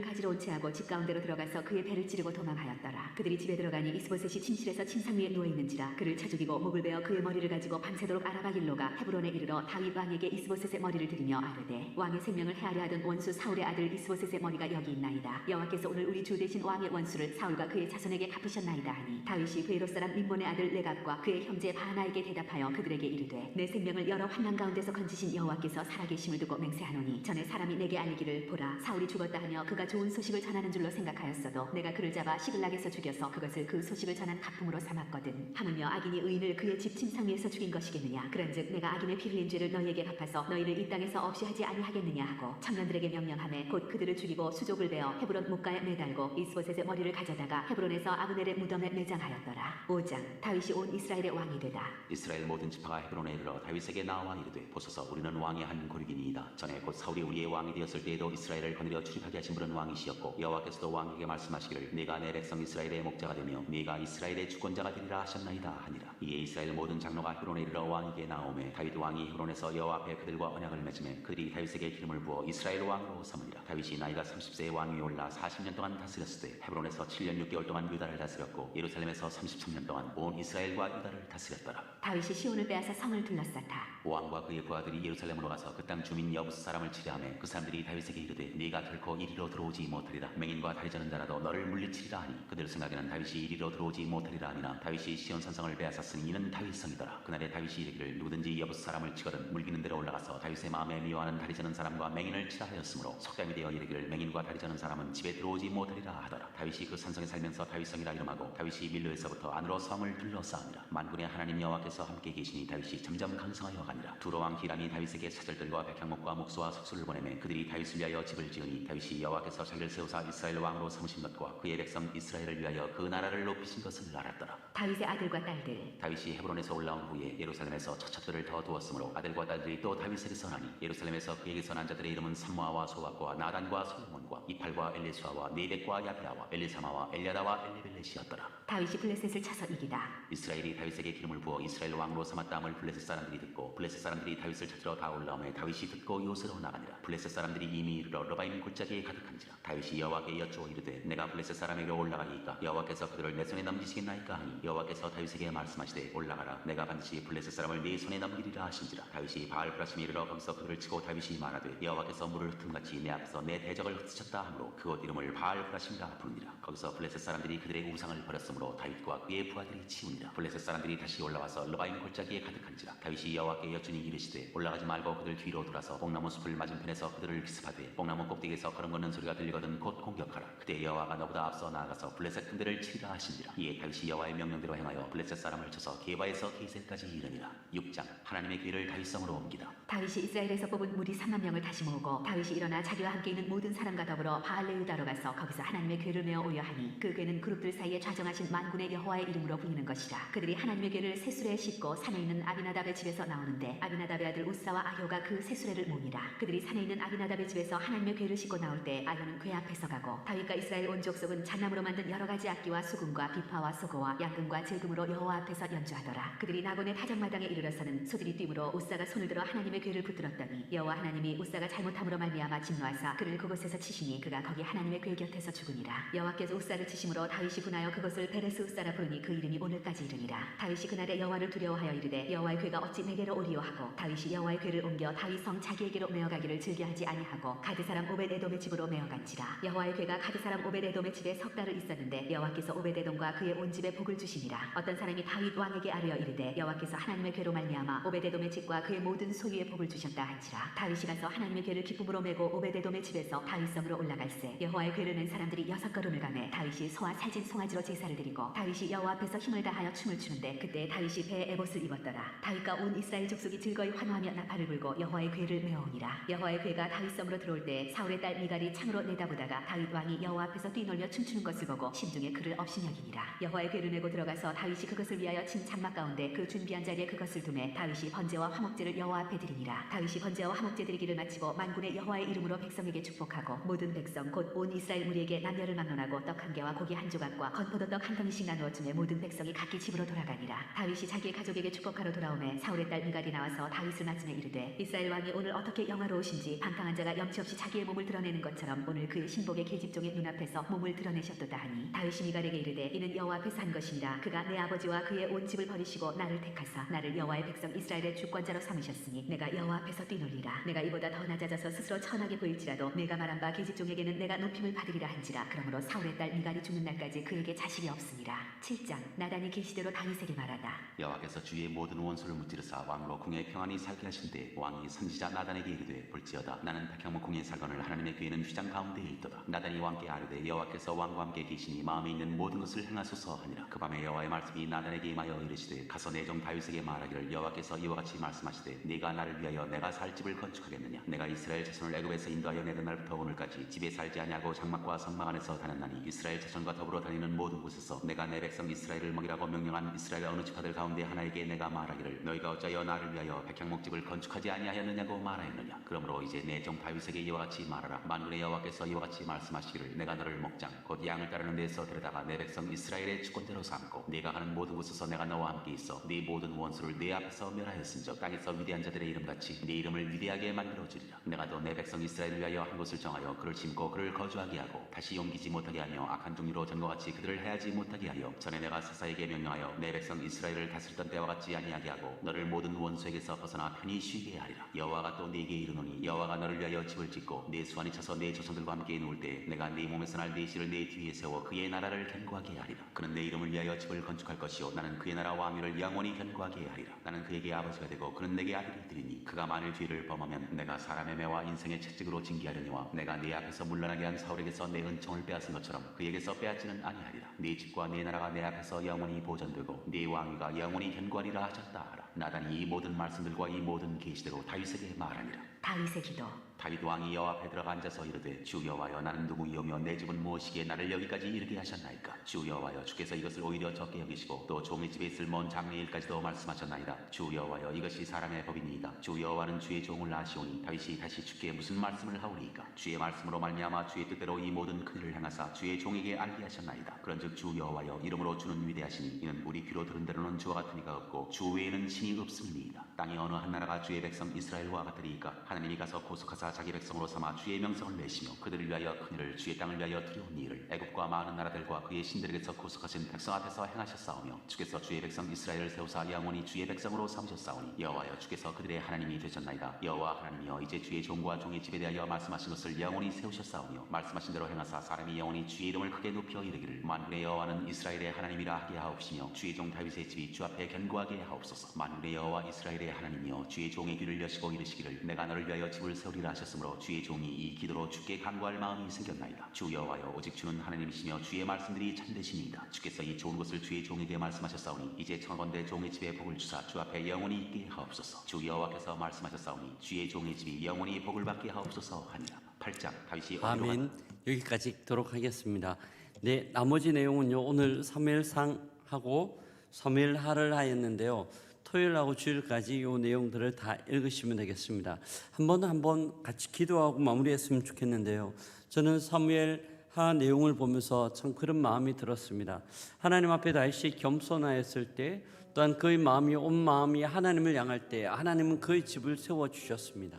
Speaker 4: 가지러 온 채하고 집 가운데로 들어가서 그의 배를 찌르고 도망하였더라. 그들이 집에 들어가니 이스보셋이 침실에서 침상 위에 누워 있는지라. 그를 쳐 죽이고 목을 베어 그의 머리를 가지고 밤새도록 아라바 길로 가 헤브론에 이르러 다윗 왕에게 이스보셋의 머리를 드리며 아뢰되 왕의 생명을 해하려 하던 원수 사울의 아들 이스보셋의 머리가 여기 있나이다. 여호와께서 오늘 우리 주 대신 왕의 원수를 사울과 그의 자손에게 갚으셨나이다 하니 다윗이 베이롯 사람 림몬의 아들 레갑과 그의 형제 바나에게 대답하여 그들에게 이르되 내 생명을 여러 환난 가운데서 건지신 여호와께서 살아계심을 두고 맹세하노니 전에 사람이 내게 알리기를 보라 사울이 죽었다 하며 그가 좋은 소식을 전하는 줄로 생각하였어도 내가 그를 잡아 시글락에서 죽여서 그것을 그 소식을 전한 가품으로 삼았거든. 하물며 악인이 의인을 그의 집 침상 위에서 죽인 것이겠느냐. 그런즉 내가 악인의 피 흘린 죄를 너희에게 갚아서 너희를 이 땅에서 없이 하지 아니하겠느냐 하고 청년들에게 명령하매 곧 그들을 죽이고 수족을 베어 헤브론 못가에 매달고 이스보셋의 머리를 가져다가 헤브론에서 아브넬의 무덤에 매장하였더라. 5장 다윗이 온 이스라엘의 왕이 되다.
Speaker 3: 이스라엘 모든 지파가 헤브론에 이르러 다윗에게 나와 이르되 보소서 우리는 왕의 한 고륙이니이다. 전에 곧 사울이 우리의 왕이 되었을 때에도 이스라엘을 거느려 출입하게 하신 분은 왕이시었고 여호와께서도 왕에게 말씀하시기를 네가 내 백성 이스라엘의 목자가 되며 네가 이스라엘의 주권자가 되리라 하셨나이다 하니라. 이에 이스라엘 모든 장로가 헤브론에 이르러 왕에게 나오매 다윗 왕이 헤브론에서 여호와 앞에 그들과 언약을 맺음에 그들이 다윗에게 기름을 부어 이스라엘 왕으로 삼으니라. 다윗이 나이가 30세에 왕 위에 올라 40년 동안 다스렸을 때 헤브론에서 7년 6개월 동안 유다를 다스렸고 예루살렘에서 33년 동안 온 이스라엘과 유다를 다스렸더라.
Speaker 4: 다윗이 시온을 빼앗아 성을 둘러쌌다.
Speaker 3: 왕과 그의 부하들이 예루살렘으로 가서 그 땅 주민 여부스 사람을 치려하며 그 사람들이 다윗에게 이르되 네가 결코 이리로 들어오지 못하리라. 맹인과 다리 저는 자라도 너를 물리치리라 하니 그들 생각에는 다윗이 이리로 들어오지 못하리라 하니라. 다윗이 시온 산성을 빼앗았으니 이는 다윗 성이더라. 그날에 다윗이 이르기를 누구든지 여부스 사람을 치거든 물기는 대로 올라가서 다윗의 마음에 미워하는 다리 저는 사람과 맹인을 치라 하였으므로 속담이 되어 이르기를 맹인과 다리 저는 사람은 집에 들어오지 못하리라 하더라. 다윗이 그 산성에 살면서 다윗 성이라 이름하고 다윗이 밀로에서부터 안으로 성을 둘러싸니라. 만군의 하나님 여호와께서 함께 계시니 다윗이 점점 강성하여 가니라. 두로 왕 히람이 다윗에게 사절들과 백향목과 목수와 석수를 보내매 그들이 다윗을 위하여 집을 지으니 다윗이 여호와께서 자기를 세우사 이스라엘 왕으로 삼으신 것과 그의 백성 이스라엘을 위하여 그 나라를 높이신 것을 알았더라.
Speaker 4: 다윗의 아들과 딸들.
Speaker 3: 다윗이 헤브론에서 올라온 후에 예루살렘에서 처첩들을 더 두었으므로 아들과 딸들이 또 다윗에게 선하니 예루살렘에서 그에게 선한 자들의 이름은 삼모아와 소압과 나단과 솔몬과 이팔과 엘리수아와 네벡과 야베아와 엘리사마와 엘야다와 엘리벨렛이었더라.
Speaker 4: 다윗이 블레셋을 쳐서 이기다.
Speaker 3: 이스라엘이 다윗에게 기름을 부어 이스라엘 왕으로 삼았다 함을 블레셋 사람들이 듣고 블레셋 사람들이 다윗을 찾으러 다 올라오매 다윗이 듣고 요새로 나가니라. 블레셋 사람들이 이미 이르러 러바임 골짜기에 가득한지라. 다윗이 여호와께 여쭈어 이르되 내가 블레셋 사람에게로 올라가리이까 여호와께서 그들을 내 손에 넘기시겠나이까 하니 여호와께서 다윗에게 말씀하시되 올라가라 내가 반드시 블레셋 사람을 네 손에 넘기리라 하신지라. 다윗이 바알 브라심에 이르러 거기서 그들을 치고 다윗이 말하되 여호와께서 물을 흩음같이 내 앞에서 내 대적을 흩으셨다 하므로 그곳 이름을 바알 브라심이라 부르니라. 거기서 블레셋 사람들이 그들의 우상을 버렸으므로 다윗과 그의 부하들이 치우니라. 블레셋 사람들이 다시 올라와서 러바임 골짜기에 가득한지라. 다윗이 여호와께 여쭈니 이르시되 올라가지 말고 그들 뒤로 돌아서 뽕나무 숲을 맞은편에서 그들을 기습하되 뽕나무 꼭대기에서 걸음걷는 소리가 들리거든 곧 공격하라. 그때 여호와가 너보다 앞서 나아가서 블레셋 군대를 치리라 하신지라. 이에 다윗이 여호와의 명령대로 행하여 블레셋 사람을 쳐서 게바에서 게셀까지 이르니라. 6장 하나님의 궤를 다윗성으로 옮기다.
Speaker 4: 다윗이 이스라엘에서 뽑은 무리 3만 명을 다시 모으고 다윗이 일어나 자기와 함께 있는 모든 사람과 더불어 바알레유다로 가서 거기서 하나님의 궤를 메어 오려 하니 그 궤는 그룹들 사이에 좌정하신 만군의 여호와의 이름으로 불리는 것이라. 그들이 하나님의 궤를 새수레에 싣고 산에 있는 아비나답의 집에서 나오는데 아비나답의 아들 우사와 아효가 그 새수레를 모니라. 그들이 산에 있는 아비나답의 집에서 하나님의 궤를 싣고 나올 때 아효는 궤 앞에서 가고 다윗과 이스라엘 온 족속은 잣나무로 만든 여러 가지 악기와 수금과 비파와 소고와 양금과 질금으로 여호와 앞에서 연주하더라. 그들이 나곤의 타작마당에 이르러서는 소들이 뛰므로 우사가 손을 들어 하나님의 궤를 붙들었더니 여호와 하나님이 우사가 잘못함으로 말미암아 진노하사 그를 그곳에서 치시니 그가 거기 하나님의 궤 곁에서 죽으니라. 여호와께서 우사를 치심으로 다윗이 분하여 그것을 베레스 우사라 부르니 그 이름이 오늘까지 이르니라. 다윗이 그날에 여호와를 두려워하여 이르되 여호와의 궤가 어찌 내게로 오리요 하고 다윗이 여호와의 궤를 옮겨 다윗 성 자기에게로 메어가기를 즐겨하지 아니하고 가드 사람 오벳에돔의 집으로 메어간지라. 여호와의 궤가 가드 사람 오벳에돔의 집에 석 달을 있었는데 여호와께서 오벳에돔과 그의 온 집에 복을 주시니라. 어떤 사람이 다윗 왕에게 아뢰어 이르되 여호와께서 하나님의 궤로 말미암아 오벳에돔의 집과 그의 모든 소유에 복을 주셨다 한지라. 다윗이 가서 하나님의 궤를 기쁨으로 메고 오벳에돔의 집에서 다윗성으로 올라갈새 여호와의 궤를 낸 사람들이 6걸음을 가매 다윗이 소와 살진 송아지로 제사를 드리고 다윗이 여호와 앞에서 힘을 다하여 춤을 추는데 그때 다윗이 배에 에봇을 입었고 입었더라. 다윗과 온 이스라엘 족속이 즐거이 환호하며 나팔을 불고 여호와의 궤를 메어오니라. 여호와의 궤가 다윗 성으로 들어올 때 사울의 딸 미갈이 창으로 내다보다가 다윗 왕이 여호와 앞에서 뛰놀며 춤추는 것을 보고 심중에 그를 업신여기니라. 여호와의 궤를 메고 들어가서 다윗이 그것을 위하여 친 장막 가운데 그 준비한 자리에 그것을 두매 다윗이 번제와 화목제를 여호와 앞에 드리니라. 다윗이 번제와 화목제 드리기를 마치고 만군의 여호와의 이름으로 백성에게 축복하고 모든 백성 곧 온 이스라엘 무리에게 남녀를 막론하고 떡 한 개와 고기 한 조각과 건포도떡 한 덩이씩 나누어 주매 모든 백성이 각기 집으로 돌아가니라. 다윗이 자기의 가족에게 축복하러 돌아오매 사울의 딸 미갈이 나와서 다윗을 맞으며 이르되 이스라엘 왕이 오늘 어떻게 영화로우신지 방탕한 자가 염치 없이 자기의 몸을 드러내는 것처럼 오늘 그의 신복의 계집종의 눈앞에서 몸을 드러내셨도다 하니 다윗이 미갈에게 이르되 이는 여호와 앞에서 한 것이니라. 그가 내 아버지와 그의 온 집을 버리시고 나를 택하사 나를 여호와의 백성 이스라엘의 주권자로 삼으셨으니 내가 여호와 앞에서 뛰놀리라. 내가 이보다 더 낮아져서 스스로 천하게 보일지라도 내가 말한 바 계집종에게는 내가 높임을 받으리라 한지라. 그러므로 사울의 딸 미갈이 죽는 날까지 그에게 자식이 없으니라. 7장 나단이 계시대로 다윗에게 말하다.
Speaker 3: 여호와께서 주의 모든 원수를 무찌르사 왕으로 궁에 평안히 살게 하신대 왕이 선지자 나단에게 이르되 볼지어다 나는 백향목 궁에 살거늘 하나님의 궤는 휘장 가운데에 있도다. 나단이 왕께 아뢰되 여호와께서 왕과 함께 계시니 마음에 있는 모든 것을 행하소서 하니라. 그 밤에 여호와의 말씀이 나단에게 임하여 이르시되 가서 내 종 다윗에게 말하기를 여호와께서 이와 같이 말씀하시되 네가 나를 위하여 내가 살 집을 건축하겠느냐. 내가 이스라엘 자손을 애굽에서 인도하여 내던 날부터 오늘까지 집에 살지 아니하고 장막과 성막 안에서 다녔나니 이스라엘 자손과 더불어 다니는 모든 곳에서 내가 내 백성 이스라엘을 먹이라고 명령한 이스라엘 어느 지파들 가운데 하나에게 내가 말하기를 너희가 어찌하여 나를 위하여 백향목집을 건축하지 아니하였느냐고 말하였느냐. 그러므로 이제 내 종 다윗에게 이와 같이 말하라. 만군의 여호와께서 이와 같이 말씀하시기를 내가 너를 목장 곧 양을 따르는 데서 데려다가 내 백성 이스라엘의 주권대로 삼고 네가 가는 모든 곳에서 내가 너와 함께 있어 네 모든 원수를 네 앞에서 멸하였은즉 땅에서 위대한 자들의 이름같이 네 이름을 위대하게 만들어주리라. 내가 또 내 백성 이스라엘을 위하여 한 곳을 정하여 그를 심고 그를 거주하게 하고 다시 옮기지 못하게 하며 악한 종류로 전과 같이 그들을 해하지 못하게 하여 전에 내가 사사에게 명령하여 내 백성 이스라엘을 다스리던 때와 같이 아니하게 하고 너를 모든 원수에게서 벗어나 편히 쉬게 하리라. 여호와가 또 네게 이르노니 여호와가 너를 위하여 집을 짓고 네 수완이 차서 네 조상들과 함께 누울 때 내가 네 몸에서 날 네 씨를 네 뒤에 세워 그의 나라를 견고하게 하리라. 그는 내 이름을 위하여 집을 건축할 것이요 나는 그의 나라 왕위를 영원히 견고하게 하리라. 나는 그에게 아버지가 되고 그는 내게 아들이 되리니 그가 만일 죄를 범하면 내가 사람의 매와 인생의 채찍으로 징계하려니와 내가 네 앞에서 물러나게 한 사울에게서 내 은총을 빼앗은 것처럼 그에게서 빼앗지는 아니하리라. 네 집과 네 나라가 내 앞에서 영원히 보존되고 네 왕위가 영원히 견고하리라 하셨다 하라. 나단이 이 모든 말씀들과 이 모든 계시대로 다윗에게 말하니라.
Speaker 4: 다윗의 기도.
Speaker 3: 다윗 왕이 여호와 앞에 들어가 앉아서 이르되 주 여호와여 나는 누구이오며 내 집은 무엇이기에 나를 여기까지 이르게 하셨나이까. 주 여호와여 주께서 이것을 오히려 적게 여기시고 또 종의 집에 있을 먼 장래일까지도 말씀하셨나이다. 주 여호와여 이것이 사람의 법이니이다. 주 여호와는 주의 종을 아시오니 다윗이 다시 주께 무슨 말씀을 하오리이까. 주의 말씀으로 말미암아 주의 뜻대로 이 모든 큰 일을 행하사 주의 종에게 알게 하셨나이다. 그런즉 주 여호와여 이름으로 주는 위대하시니 이는 우리 귀로 들은 대로는 주와 같은 이가 없고 주 외에는 신이 없음이니이다. 땅의 어느 한 나라가 주의 백성 이스라엘과 같으리이까. 하나님이 가서 고속하사 자기 백성으로 삼아 주의 명성을 내시며 그들을 위하여 큰 일을 주의 땅을 위하여 두려운 일을 애굽과 많은 나라들과 그의 신들에게서 고속하신 백성 앞에서 행하셨사오며 주께서 주의 백성 이스라엘을 세우사 영원히 주의 백성으로 삼으셨사오니 여호와여 주께서 그들의 하나님이 되셨나이다. 여호와 하나님이여 이제 주의 종과 종의 집에 대하여 말씀하신 것을 영원히 세우셨사오며 말씀하신 대로 행하사 사람이 영원히 주의 이름을 크게 높여 이르기를 만군의 여호와는 이스라엘의 하나님이라 하게 하옵시며 주의 종 다윗의 집이 주 앞에 견고하게 하옵소서. 만군의 여호와 이스라엘의 하나님이여 주의 종의 귀를 여시고 이르시기를 내가 너를 위하여 집을 세우리라 하셨으므로 주의 종이 이 기도로 주께 간구할 마음이 생겼나이다. 주 여호와여 오직 주는 하나님이시며 주의 말씀들이 참되시니이다. 주께서 이 좋은 것을 주의 종에게 말씀하셨사오니 이제 청하건대 종의 집에 복을 주사 주 앞에 영원히 있게 하옵소서. 주 여호와께서 말씀하셨사오니 주의 종의 집이 영원히 복을 받게 하옵소서 하니라. 8장 다윗이
Speaker 1: 아멘. 여기까지 읽도록 하겠습니다. 네, 나머지 내용은요 오늘 사무엘상하고 사무엘하를 하였는데요. 토요일하고 주일까지 이 내용들을 다 읽으시면 되겠습니다. 한번 같이 기도하고 마무리했으면 좋겠는데요. 저는 사무엘하 내용을 보면서 참 그런 마음이 들었습니다. 하나님 앞에 다윗이 겸손하였을 때 또한 그의 마음이 온 마음이 하나님을 향할 때 하나님은 그의 집을 세워주셨습니다.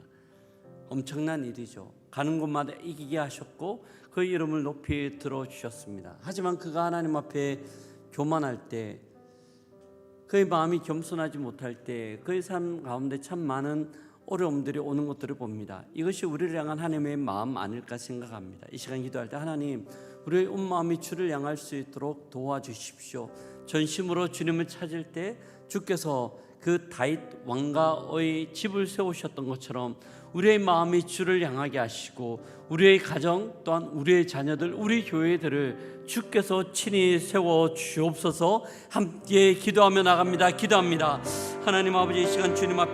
Speaker 1: 엄청난 일이죠. 가는 곳마다 이기게 하셨고 그의 이름을 높이 들어주셨습니다. 하지만 그가 하나님 앞에 교만할 때 그의 마음이 겸손하지 못할 때 그의 삶 가운데 참 많은 어려움들이 오는 것들을 봅니다. 이것이 우리를 향한 하나님의 마음 아닐까 생각합니다. 이 시간 기도할 때 하나님 우리의 온 마음이 주를 향할 수 있도록 도와주십시오. 전심으로 주님을 찾을 때 주께서 그 다윗 왕가의 집을 세우셨던 것처럼 우리의 마음이 주를 향하게 하시고 우리의 가정 또한 우리의 자녀들, 우리 교회들을 주께서 친히 세워 주옵소서. 함께 기도하며 나갑니다. 기도합니다. 하나님 아버지, 이 시간 주님 앞에